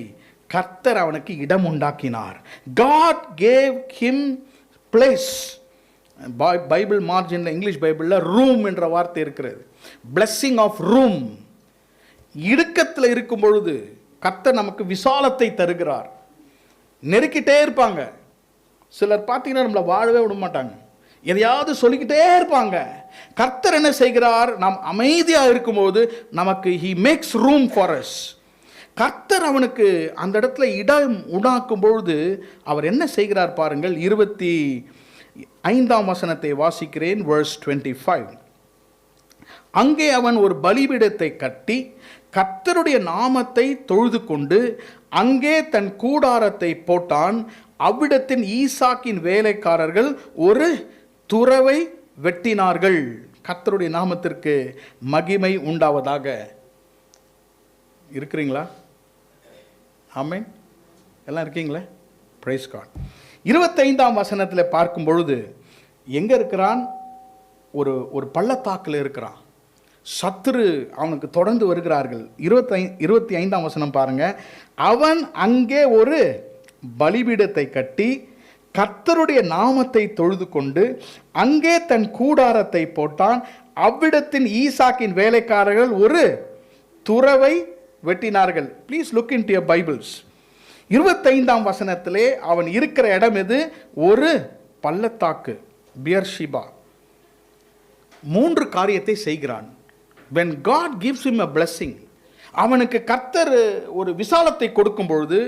கர்த்தர் அவனுக்கு இடம் உண்டாக்கினார். God gave him place. Bible மார்ஜினில், இங்கிலீஷ் பைபிளில் ரூம் என்ற வார்த்தை இருக்கிறது. blessing of room. இடுக்கத்தில் இருக்கும் பொழுது கர்த்தர் நமக்கு விசாலத்தை தருகிறார். நெருக்கிட்டே இருப்பாங்க. சிலர் பார்த்தீங்கன்னா நம்மளை வாழவே விட மாட்டாங்க, எதையாவது சொல்லிக்கிட்டே இருப்பாங்க. கர்த்தர் என்ன செய்கிறார்? நாம் அமைதியாக இருக்கும்போது நமக்கு he makes room for us. கர்த்தர் அவனுக்கு அந்த இடத்துல இடம் உண்டாக்கும் பொழுது அவர் என்ன செய்கிறார் பாருங்கள். 25ஆம் வசனத்தை வாசிக்கிறேன், verse 25. அங்கே அவன் ஒரு பலிபீடத்தை கட்டி கர்த்தருடைய நாமத்தை தொழுது கொண்டு அங்கே தன் கூடாரத்தை போட்டான். அவ்விடத்தின் ஈசாக்கின் வேலைக்காரர்கள் ஒரு துறவை வெட்டினார்கள். கர்த்தருடைய நாமத்திற்கு மகிமை உண்டாவதாக. இருக்கிறீங்களா? ஆமென். எல்லாம் இருக்கீங்களா? Price God. 25ஆம் வசனத்தில் பார்க்கும் பொழுது எங்கே இருக்கிறான்? ஒரு பள்ளத்தாக்கில் இருக்கிறான். சத்துரு அவனுக்கு தொடர்ந்து வருகிறார்கள். 25ஆம் வசனம் பாருங்க. அவன் அங்கே ஒரு பலிபீடத்தை கட்டி கர்த்தருடைய நாமத்தை தொழுது கொண்டு அங்கே தன் கூடாரத்தை போட்டான். அவ்விடத்தின் ஈசாக்கின் வேலைக்காரர்கள் ஒரு துறவை வெட்டினார்கள். Please look into your Bibles. 25ஆம் வசனத்திலே அவன் இருக்கிற இடம் எது? ஒரு பள்ளத்தாக்கு, பியர்ஷிபா. 3 காரியத்தை செய்கிறான். when God gives him a blessing, அவனுக்கு கர்த்தர் ஒரு விசாலத்தை கொடுக்கும் பொழுது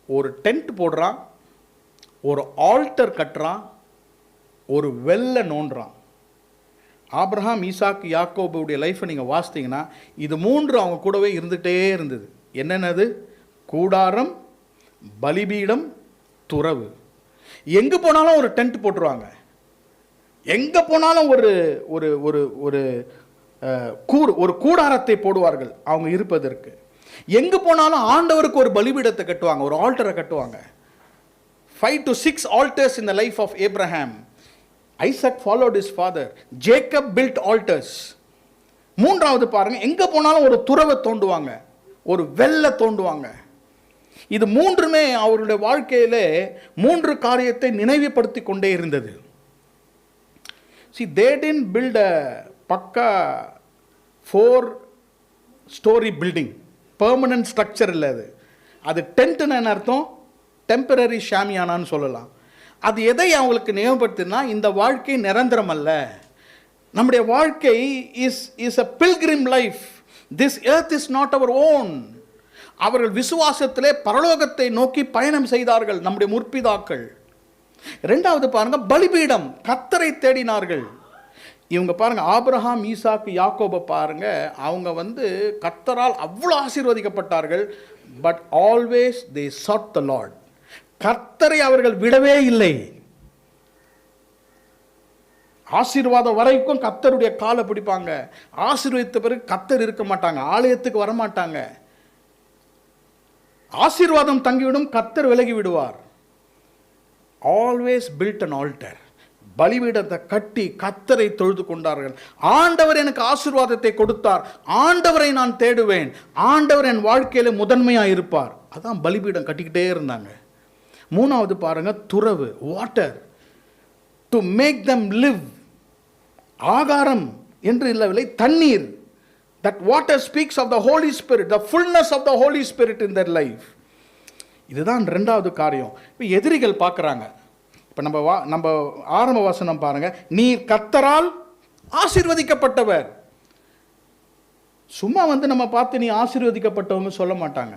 ஒரு டென்ட் போடுறான், ஒரு ஆல்டர் கட்டுறான், ஒரு வெல்ல நோண்டுறான். ஆபிரகாம், ஈசாக், யாக்கோபுடைய லைஃப்பை நீங்கள் வாசித்தீங்கன்னா இது 3 அவங்க கூடவே இருந்துகிட்டே இருந்தது. என்னென்னது? கூடாரம், பலிபீடம், துறவு. எங்கே போனாலும் ஒரு டென்ட் போட்டுருவாங்க. எங்கே போனாலும் ஒரு ஒரு ஒரு ஒரு ஒரு கூடாரத்தை போடுவார்கள் அவங்க இருப்பதற்கு. எங்கே போனாலும் ஆண்டவருக்கு ஒரு பலிபீடத்தை கட்டுவாங்க, ஒரு ஆல்டரை கட்டுவாங்க. 5 to 6 altars in the life of Abraham. Isaac followed his father. Jacob built altars. 3வது பாருங்க, எங்கே போனாலும் ஒரு துறவை தோண்டுவாங்க, ஒரு வெல்ல தோண்டுவாங்க. இது 3மே அவருடைய வாழ்க்கையிலே 3 காரியத்தை நினைவுபடுத்தி கொண்டே இருந்தது. See, they didn't build a பக்கா 4-story building, பெர்மனன்ட் ஸ்ட்ரக்சர் இல்லை. அது டென்ட்னு என்ன அர்த்தம்? டெம்பரரி ஷாமியானான்னு சொல்லலாம். அது எதை அவங்களுக்கு நினைவுபடுத்தினா, இந்த வாழ்க்கை நிரந்தரம் அல்ல. நம்முடைய வாழ்க்கை is a pilgrim life. This earth is not our own. அவர்கள் விசுவாசத்திலே பரலோகத்தை நோக்கி பயணம் செய்தார்கள் நம்முடைய முற்பிதாக்கள். 2வது பாருங்க, பலிபீடம், கர்த்தரை தேடினார்கள். இவங்க பாருங்க, ஆபிரகாம், ஈசாக்கு, யாக்கோபை பாருங்க, அவங்க கர்த்தரால் அவ்வளோ ஆசீர்வதிக்கப்பட்டார்கள். But always they sought the Lord. கர்த்தரை அவர்கள் விடவே இல்லை. ஆசீர்வாதம் வரைக்கும் கர்த்தருடைய காலை பிடிப்பாங்க. ஆசீர்வதித்த பிறகு கர்த்தர் இருக்க மாட்டாங்க, ஆலயத்துக்கு வரமாட்டாங்க. ஆசீர்வாதம் தங்கிவிடும், கர்த்தர் விலகி விடுவார். Always build an altar. பலிபீடத்தை கட்டி கர்த்தரை தொழுது கொண்டார்கள். ஆண்டவர் எனக்கு ஆசீர்வாதத்தை கொடுத்தார், ஆண்டவரை நான் தேடுவேன், ஆண்டவர் என் வாழ்க்கையில முதன்மையாக இருப்பார். அதான் பலிபீடம் கட்டிக்கிட்டே இருந்தாங்க. 3வது பாருங்க, துறவு, water, to make them live. ஆகாரம் என்று இல்லவில்லை, தண்ணீர். That water speaks of the Holy Spirit, the fullness of the Holy Spirit in their life. இதுதான் 2வது காரியம். இப்போ எதிரிகள் பார்க்குறாங்க. இப்போ நம்ம ஆரம்ப வசனம் பாருங்க, நீர் கர்த்தரால் ஆசீர்வதிக்கப்பட்டவர். சும்மா நம்ம பார்த்து நீ ஆசீர்வதிக்கப்பட்டவங்க சொல்ல மாட்டாங்க.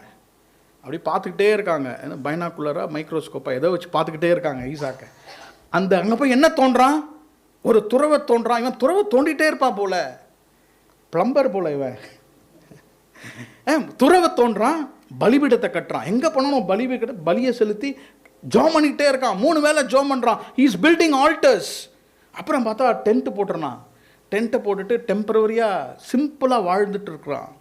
அப்படி பார்த்துக்கிட்டே இருக்காங்க. பைனாக்குலரா மைக்ரோஸ்கோப்பா ஏதோ வச்சு பார்த்துக்கிட்டே இருக்காங்க ஈசாக்க. அங்கே போய் என்ன தோன்றான்? ஒரு துறவை தோன்றான். இவன் துறவை தோண்டிகிட்டே இருப்பான் போல, பிளம்பர் போல இவன். துறவை தோன்றான், பலிபீடத்தை கட்டுறான். எங்கே போனாலும் பலிபீடத்தை பலியை செலுத்தி ஜோம் பண்ணிக்கிட்டே இருக்கான். 3 வேளை ஜோம் பண்ணுறான். He is building altars. அப்புறம் பார்த்தா டென்ட்டு போட்டுறான். டென்ட்டை போட்டுட்டு டெம்பரவரியாக சிம்பிளாக வாழ்ந்துட்டு இருக்கிறான்.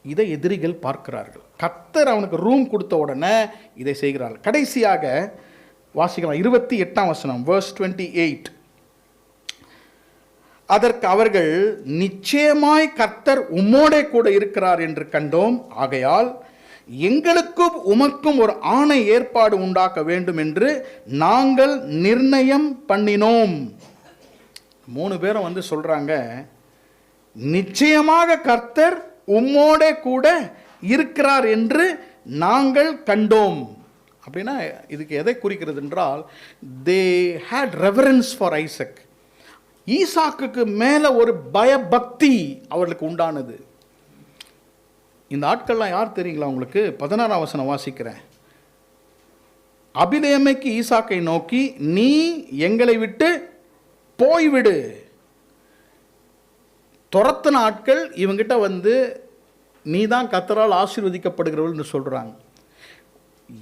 இதை எதிரிகள் பார்க்கிறார்கள். கர்த்தர் அவனுக்கு ரூம் கொடுத்த உடனே இதை செய்கிறார்கள். கடைசியாக வாசிக்கலாம், 28ஆம் வசனம், verse 28. அதற்கு அவர்கள், நிச்சயமாய் கர்த்தர் உம்மோடே கூட இருக்கிறார் என்று கண்டோம். ஆகையால் எங்களுக்கும் உமக்கும் ஒரு ஆணை ஏற்பாடு உண்டாக்க வேண்டும் என்று நாங்கள் நிர்ணயம் பண்ணினோம். 3 பேரும் சொல்றாங்க, நிச்சயமாக கர்த்தர் உம்மோடே கூட இருக்கிறார் என்று நாங்கள் கண்டோம். அப்படின்னா இதுக்கு எதை குறிக்கிறது என்றால், they had reverence for Isaac. ஈசாக்குக்கு மேலே ஒரு பயபக்தி அவர்களுக்கு உண்டானது. இந்த ஆட்கள்லாம் யார் தெரியுங்களா உங்களுக்கு? 16ஆம் வசனம் வாசிக்கிறேன். அபிலேமைக்கு ஈசாக்கை நோக்கி, நீ எங்களை விட்டு போய்விடு. துரத்தின ஆட்கள் இவங்கிட்ட வந்து, நீ தான் கர்த்தரால் ஆசீர்வதிக்கப்படுகிறவள் என்று சொல்கிறாங்க.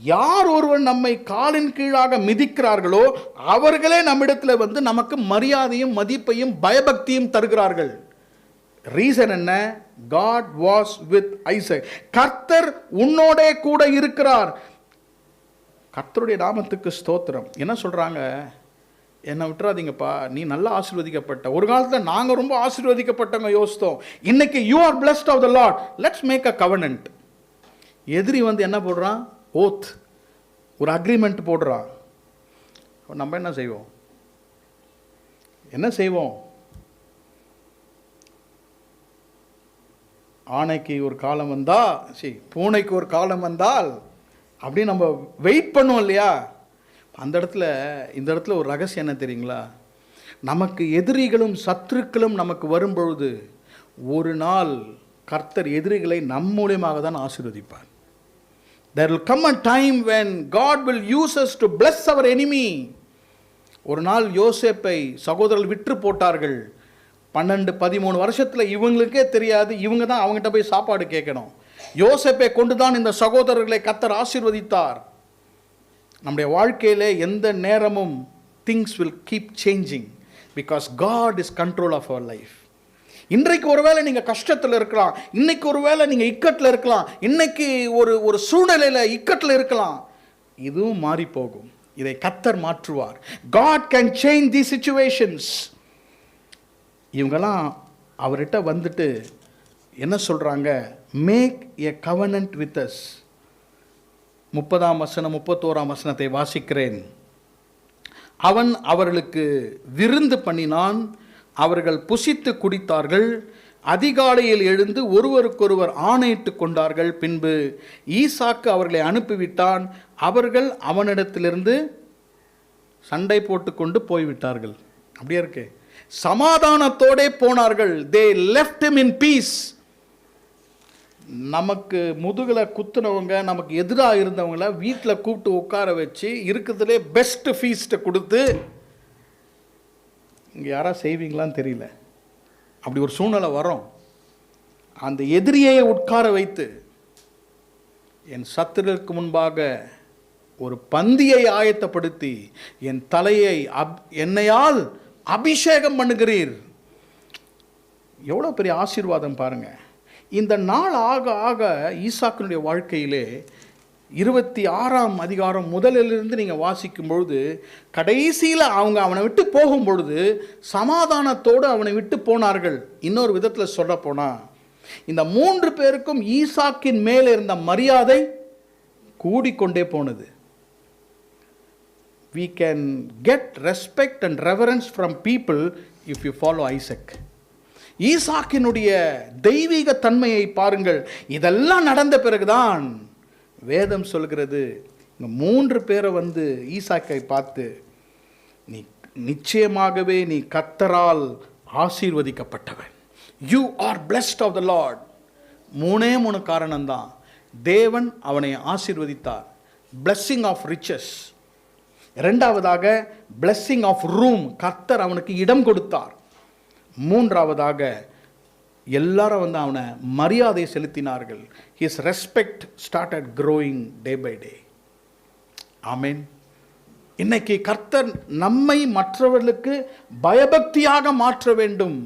யார் ஒருவன் நம்மை காலின் கீழாக மிதிக்கிறார்களோ அவர்களே நம்மிடத்தில் வந்து நமக்கு மரியாதையும் மதிப்பையும் பயபக்தியும் தருகிறார்கள். ரீசன் என்ன? God was with Isaac. கர்த்தர் உன்னோடே கூட இருக்கிறார். கர்த்தருடைய நாமத்துக்கு ஸ்தோத்திரம். என்ன சொல்றாங்க? என்னை விட்டுறாதீங்கப்பா, நீ நல்லா ஆசீர்வதிக்கப்பட்ட. ஒரு காலத்தில் நாங்கள் ரொம்ப ஆசீர்வதிக்கப்பட்டவங்க யோசித்தோம். இன்னைக்கு you are blessed of the Lord. Let's make a covenant. எதிரி வந்து என்ன போடுறான்? ஓத், ஒரு அக்ரிமெண்ட் போடுறான். நம்ம என்ன செய்வோம்? என்ன செய்வோம்? ஆணைக்கு ஒரு காலம் வந்தா, பூனைக்கு ஒரு காலம் வந்தால் அப்படி நம்ம வெயிட் பண்ணுவோம் இல்லையா? அந்த இடத்துல இந்த இடத்துல ஒரு ரகசியம் என்ன தெரியுங்களா? நமக்கு எதிரிகளும் சத்துருக்களும் நமக்கு வரும்பொழுது ஒரு நாள் கர்த்தர் எதிரிகளை நம் மூலியமாக தான் ஆசீர்வதிப்பார். There will come a time when God will use us to bless our enemy. ஒரு நாள் யோசேப்பை சகோதரர்கள் விற்று போட்டார்கள். 12-13 வருஷத்தில் இவங்களுக்கே தெரியாது, இவங்க தான் அவங்ககிட்ட போய் சாப்பாடு கேட்கணும். யோசேப்பை கொண்டு தான் இந்த சகோதரர்களை கர்த்தர் ஆசீர்வதித்தார். நம்முடைய வாழ்க்கையிலே எந்த நேரமும் things will keep changing because God is control of our life. இன்றைக்கு ஒருவேளை நீங்கள் கஷ்டத்தில் இருக்கலாம், இன்னைக்கு ஒருவேளை நீங்கள் இக்கட்டில் இருக்கலாம், இன்னைக்கு ஒரு சூழ்நிலையில் இக்கட்டில் இருக்கலாம். இதுவும் மாறி போகும். இதை கர்த்தர் மாற்றுவார். God can change these situations. இவங்கெல்லாம் அவர்கிட்ட வந்துட்டு என்ன சொல்கிறாங்க? Make a covenant with us. 30ஆம் வசனம் 31ஆம் வசனத்தை வாசிக்கிறேன். அவன் அவர்களுக்கு விருந்து பண்ணினான், அவர்கள் புசித்து குடித்தார்கள், அதிகாலையில் எழுந்து ஒருவருக்கொருவர் ஆணையிட்டு கொண்டார்கள். பின்பு ஈசாக்கு அவர்களை அனுப்பிவிட்டான். அவர்கள் அவனிடத்திலிருந்து சண்டை போட்டுக்கொண்டு போய்விட்டார்கள். அப்படியே இருக்கு. சமாதானத்தோடே போனார்கள். They left him in peace. நமக்கு முதுகில் குத்துனவங்க, நமக்கு எதிராக இருந்தவங்கள வீட்டில் கூப்பிட்டு உட்கார வச்சு இருக்கிறதுலே பெஸ்ட் ஃபீஸ்ட்டை கொடுத்து, இங்கே யாராவது செய்வீங்களான்னு தெரியல, அப்படி ஒரு சூழ்நிலை வரும். அந்த எதிரியை உட்கார வைத்து, என் சத்துருக்கு முன்பாக ஒரு பந்தியை ஆயத்தப்படுத்தி என் தலையை என்னையால் அபிஷேகம் பண்ணுகிறீர். எவ்வளோ பெரிய ஆசீர்வாதம் பாருங்க. இந்த நாள் ஆக ஆக ஈசாக்கினுடைய வாழ்க்கையிலே 26ஆம் அதிகாரம் முதலிலிருந்து நீங்கள் வாசிக்கும் பொழுது கடைசியில் அவனை விட்டு போகும் பொழுது சமாதானத்தோடு அவனை விட்டு போனார்கள். இன்னொரு விதத்தில் சொல்ல போனால், இந்த 3 பேருக்கும் ஈசாக்கின் மேலே இருந்த மரியாதை கூடிக்கொண்டே போனது. We can get respect and reverence from people if you follow Isaac. ஈசாக்கினுடைய தெய்வீக தன்மையை பாருங்கள். இதெல்லாம் நடந்த பிறகுதான் வேதம் சொல்கிறது, இந்த 3 பேரை வந்து ஈசாக்கை பார்த்து, நீ நிச்சயமாகவே நீ கர்த்தரால் ஆசீர்வதிக்கப்பட்டவன். You are blessed of the Lord. 3 காரணம்தான். தேவன் அவனை ஆசீர்வதித்தார். Blessing of riches. 2வதாக பிளெஸ்ஸிங் ஆஃப் ரூம். கர்த்தர் அவனுக்கு இடம் கொடுத்தார். 3வதாக எல்லாரும் வந்து அவனை மரியாதை செலுத்தினார்கள். his respect started growing day by day. ஆமென். இன்னைக்கு கர்த்தர் நம்மை மற்றவர்களுக்கு பயபக்தியாக மாற்ற வேண்டும்.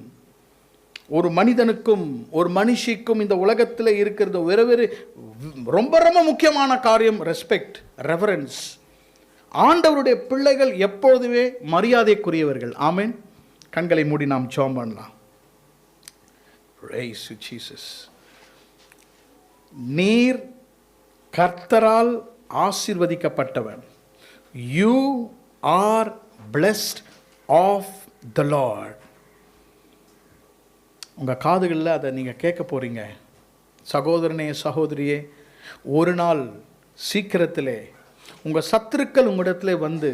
ஒரு மனிதனுக்கும் ஒரு மனுஷிக்கும் இந்த உலகத்தில் இருக்கிறது வேறு ரொம்ப ரொம்ப முக்கியமான காரியம் ரெஸ்பெக்ட், ரெவரன்ஸ். ஆண்டவருடைய பிள்ளைகள் எப்பொழுதுமே மரியாதைக்குரியவர்கள். ஆமென். கண்களை மூடி நாம் ஜெபம் பண்ணலாம். Praise you, Jesus. நீர் கர்த்தரால் ஆசீர்வதிக்கப்பட்டவன். You are blessed of the Lord. உங்கள் காதுகளில் அதை நீங்கள் கேட்க போகிறீங்க. சகோதரனே, சகோதரியே, ஒரு நாள் சீக்கிரத்திலே உங்கள் சத்துருக்கள் உங்களிடத்திலே வந்து,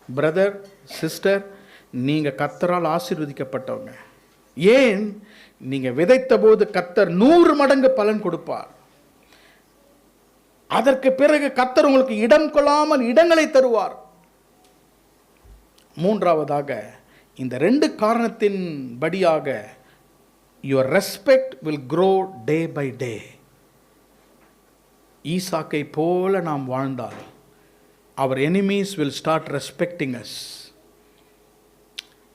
பிரதர் சிஸ்டர், நீங்கள் கர்த்தரால் ஆசீர்வதிக்கப்பட்டவங்க. ஏன்? நீங்கள் விதைத்த போது கர்த்தர் 100 மடங்கு பலன் கொடுப்பார். அதற்கு பிறகு கர்த்தர் உங்களுக்கு இடம் கொள்ளாமல் இடங்களை தருவார். மூன்றாவதாக, இந்த 2 காரணத்தின் படியாக your respect will grow day by day. ஈசாக்கை போல நாம் வாழ்ந்தால் our enemies will start respecting us.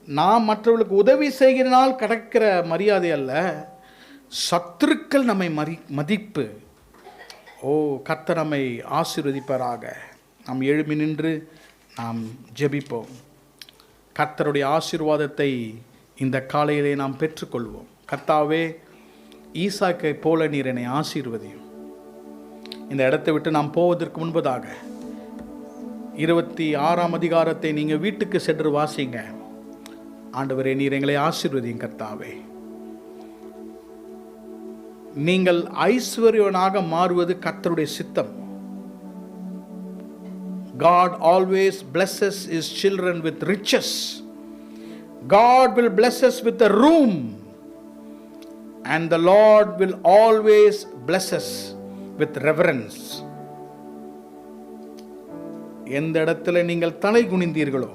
நாம் மற்றவர்களுக்கு உதவி செய்கிறனால் கிடைக்கிற மரியாதை அல்ல, சத்துருக்கள் நம்மை மதிப்பு. ஓ, கர்த்தர் நம்மை ஆசீர்வதிப்பாராக. நாம் எழும்பி நின்று நாம் ஜெபிப்போம். கர்த்தருடைய ஆசீர்வாதத்தை இந்த காலையிலே நாம் பெற்றுக்கொள்வோம். கர்த்தாவே, ஈசாக்கை போல நீர் என்னை ஆசீர்வதியும். இந்த இடத்தை விட்டு நாம் போவதற்கு முன்பதாக 26ஆம் அதிகாரத்தை நீங்கள் வீட்டுக்கு சென்று வாசிங்க. ஆண்டவரே, நீர் எங்களை ஆசீர்வதியும். கர்த்தாவே, நீங்கள் ஐஸ்வர்யவனாக மாறுவது கர்த்தருடைய சித்தம். God always blesses his children with riches. God will bless us with a room, and the Lord will always bless us with reverence. எந்த இடத்துல நீங்கள் தலை குனிந்தீர்களோ,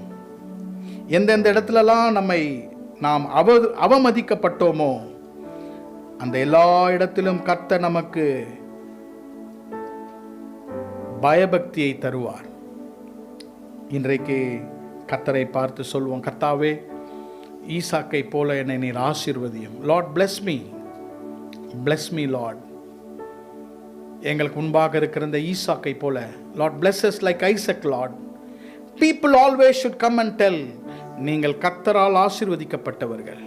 எந்தெந்த இடத்துலலாம் நாம் அவமதிக்கப்பட்டோமோ, அந்த எல்லா இடத்திலும் கர்த்தர் நமக்கு பயபக்தியை தருவார். இன்றைக்கு கர்த்தரை பார்த்து சொல்வோம், கர்த்தாவே, ஈசாக்கை போல என்னை நீர் ஆசீர்வதியும். Lord bless me, bless me Lord. எங்களுக்கு முன்பாக இருக்கிற இந்த ஈசாக்கை போல, Lord bless us like Isaac Lord. People always should come and tell, நீங்கள் கர்த்தரால் ஆசீர்வதிக்கப்பட்டவர்கள்,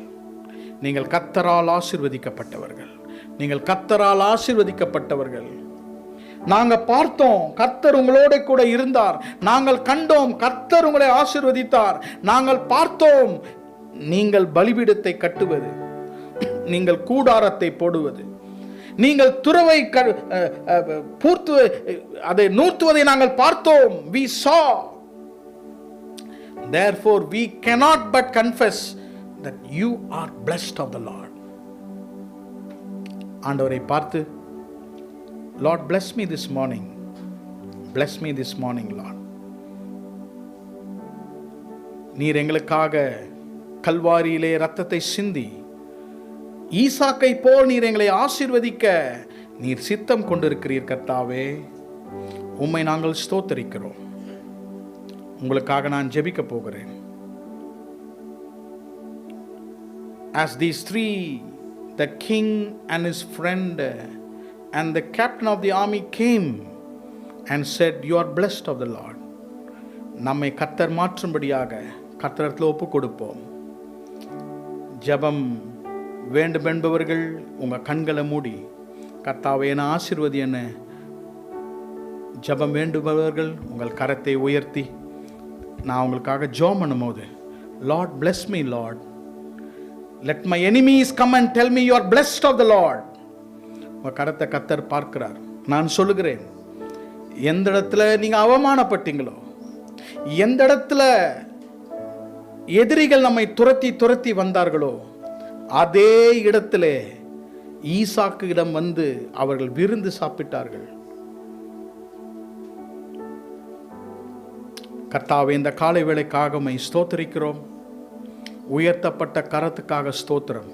நீங்கள் கர்த்தரால் ஆசீர்வதிக்கப்பட்டவர்கள், நீங்கள் கர்த்தரால் ஆசீர்வதிக்கப்பட்டவர்கள். நாங்கள் பார்த்தோம், கர்த்தர் உங்களோட கூட இருந்தார். நாங்கள் கண்டோம், கர்த்தர் உங்களை ஆசீர்வதித்தார். நாங்கள் பார்த்தோம், நீங்கள் பலிபீடத்தை கட்டுவது, நீங்கள் கூடாரத்தை போடுவது, நீங்கள் துறவை அதை நூற்றுவதை நாங்கள் பார்த்தோம். We saw. Therefore we cannot but confess that you are blessed of the Lord. ஆண்டவரை பார்த்து, Lord bless me this morning, bless me this morning Lord. நீர் எங்களுக்காக கல்வாரியிலே இரத்தத்தை சிந்தி, ஈசாக்கை போல் நீர் எங்களை ஆசீர்வதிக்க நீர் சித்தம் கொண்டிருக்கிறீர். கர்த்தாவே, உம்மை நாங்கள் ஸ்தோத்தரிக்கிறோம். உங்களுக்காக நான் ஜெபிக்க போகிறேன். As these 3, the king and his friend and the captain of the army came and said, you are blessed of the Lord. நம்மை கர்த்தர் மாற்றும்படியாக கர்த்தரிடத்தில் ஒப்பு கொடுப்போம். ஜெபம் வேண்டும் என்பவர்கள் உங்கள் கண்களை மூடி, கர்த்தாவே என்னை ஆசீர்வதி என்ன ஜெபம் வேண்டுபவர்கள் உங்கள் கரத்தை உயர்த்தி, நான் உங்களுக்காக ஜெபம் பண்ணும்போது, Lord bless me Lord, let my enemies come and tell me you are blessed of the Lord. உங்கள் கரத்தை கர்த்தர் பார்க்கிறார். நான் சொல்லுகிறேன், எந்த இடத்துல நீங்கள் அவமானப்பட்டீங்களோ, எந்த இடத்துல எதிரிகள் நம்மை துரத்தி வந்தார்களோ, அதே இடத்திலே ஈசாக்கு இடம் வந்து அவர்கள் விருந்து சாப்பிட்டார்கள். கர்த்தாவே, இந்த காலை வேளைக்காக உம்மை ஸ்தோத்திரிக்கிறோம். உயர்த்தப்பட்ட கரத்துக்காக ஸ்தோத்திரம்.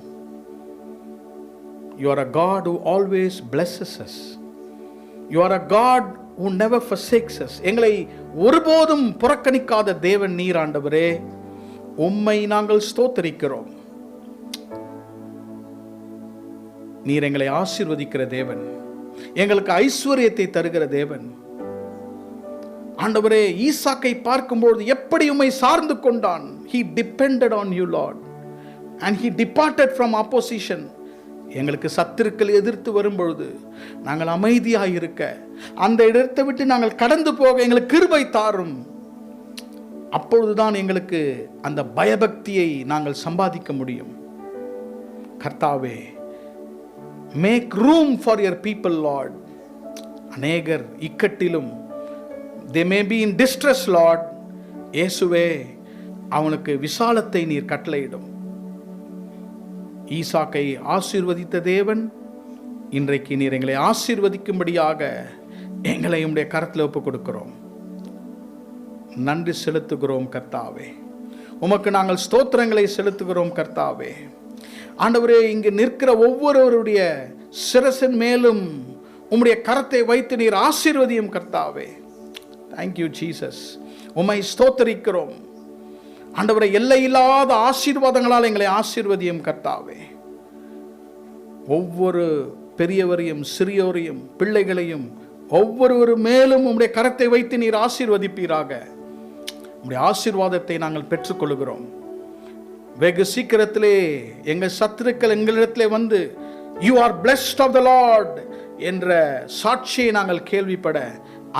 You are a God who always blesses us. You are a God who never forsakes us. எங்களை ஒருபோதும் புறக்கணிக்காத தேவன் நீர். ஆண்டவரே, உம்மை நாங்கள் ஸ்தோத்திரிக்கிறோம். நீர் எங்களை ஆசீர்வதிக்கிற தேவன், எங்களுக்கு ஐஸ்வர்யத்தை தருகிற தேவன். ஆண்டவரே, ஈசாக்கை பார்க்கும்போது எப்படி உம்மை சார்ந்து கொண்டான். He depended on you Lord and he departed from opposition. எங்களுக்கு சத்துருக்கள் எதிர்த்து வரும்பொழுது நாங்கள் அமைதியாக இருக்க, அந்த இடத்தை விட்டு நாங்கள் கடந்து போக எங்களுக்கு கிருபை தாரும். அப்பொழுதுதான் எங்களுக்கு அந்த பயபக்தியை நாங்கள் சம்பாதிக்க முடியும். கர்த்தாவே, make room for your people Lord. அநேகர் இக்கட்டிலும், they may be in distress, Lord. இயேசுவே, அவனுக்கு விசாலத்தை நீர் கட்டளையிடும். ஈசாக்கை ஆசீர்வதித்த தேவன், இன்றைக்கு நீர் எங்களை ஆசீர்வதிக்கும்படியாக எங்களை உம்முடைய கரத்தில் ஒப்புக் கொடுக்கிறோம். நன்றி செலுத்துகிறோம் கர்த்தாவே. உமக்கு நாங்கள் ஸ்தோத்திரங்களை செலுத்துகிறோம் கர்த்தாவே. ஆண்டவரே, இங்கு நிற்கிற ஒவ்வொருவருடைய சிரசின் மேலும் உம்முடைய கரத்தை வைத்து நீர் ஆசீர்வதியும் கர்த்தாவே. Thank you Jesus. உம்மை ஸ்தோத்தரிக்கிறோம் ஆண்டவரே. எல்லையில்லாத ஆசீர்வாதங்களால் எங்களை ஆசீர்வதியும் கர்த்தாவே. ஒவ்வொரு பெரியவரையும் சிறியோரையும் பிள்ளைகளையும் ஒவ்வொருவரு மேலும் உம்முடைய கரத்தை வைத்து நீர் ஆசீர்வதிப்பீராக. உம்முடைய ஆசீர்வாதத்தை நாங்கள் பெற்றுக்கொள்கிறோம். வெகு சீக்கிரத்திலே எங்கள் சத்துருக்கள் எங்களிடத்திலே வந்து you are blessed of the Lord என்ற சாட்சியை நாங்கள் கேள்விப்பட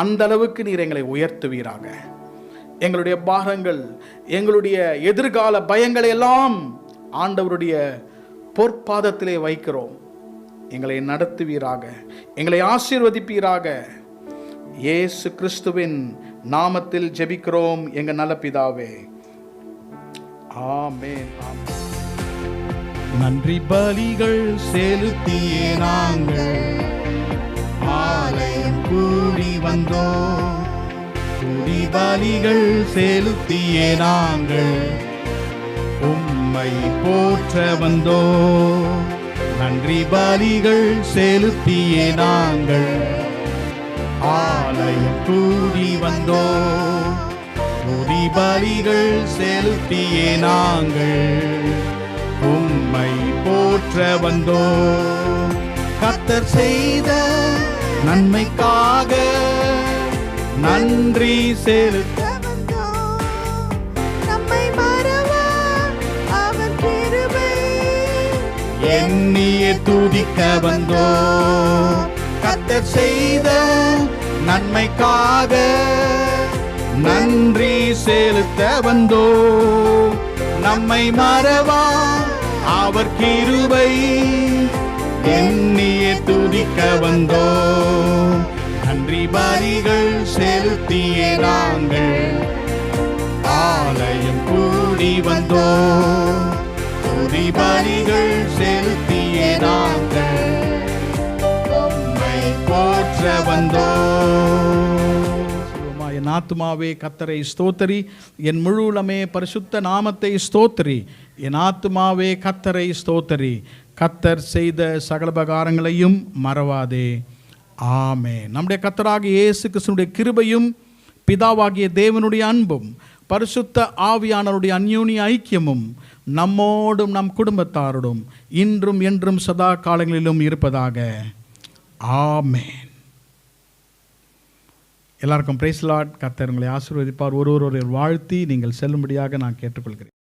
அந்த அளவுக்கு நீர் எங்களை உயர்த்துவீராக. எங்களுடைய பாரங்கள், எங்களுடைய எதிர்கால பயங்களை எல்லாம் ஆண்டவருடைய பொற்பாதத்திலே வைக்கிறோம். எங்களை நடத்துவீராக, எங்களை ஆசீர்வதிப்பீராக. இயேசு கிறிஸ்துவின் நாமத்தில் ஜெபிக்கிறோம் எங்கள் நல்ல பிதாவே. ஆமென். நன்றி பலிகள் செலுத்தியே நாங்கள் ஆலயம் கூடி வந்தோம். துதி பலிகள் செலுத்தியே நாங்கள் உம்மை போற்ற வந்தோம். நன்றி பலிகள் செலுத்தியே நாங்கள் ஆலயம் கூடி வந்தோம். துதி பலிகள் செலுத்தியே நாங்கள் உம்மை போற்ற வந்தோம். கர்த்தர் செய்த நன்மைக்காக நன்றி செலுத்த வந்தோம். நம்மை மறவா அவர் கிருபை எண்ணியே துதிக்க வந்தோம். கர்த்தர் செய்த நன்மைக்காக நன்றி செலுத்த வந்தோம். நம்மை மறவா அவர் கிருபை எண்ணியே துதிக்க வந்தோம். நன்றி பலிகள் செலுத்தியே நாங்கள் ஆலயம் கூடி வந்தோம். துதி பலிகள் செலுத்தியே நாங்கள் உம்மை போற்ற வந்தோம். என் ஆத்துமாவே கர்த்தரை ஸ்தோத்தரி, என் முழு உள்ளமே பரிசுத்த நாமத்தை ஸ்தோத்தரி. என் ஆத்துமாவே கர்த்தரை ஸ்தோத்தரி, கர்த்தர் செய்த சகல உபகாரங்களையும் மறவாதே. ஆமென். நம்முடைய கர்த்தராகிய இயேசு கிறிஸ்துவினுடைய கிருபையும் பிதாவாகிய தேவனுடைய அன்பும் பரிசுத்த ஆவியானவருடைய அந்யோன்ய ஐக்கியமும் நம்மோடும் நம் குடும்பத்தாரோடும் இன்றும் என்றும் சதா காலங்களிலும் இருப்பதாக. ஆமென். எல்லாருக்கும் பிரைஸ் லார்ட். கர்த்தர் உங்களை ஆசீர்வதிப்பார். ஒருவர் வாழ்த்தி நீங்கள் செல்லும்படியாக நான் கேட்டுக்கொள்கிறேன்.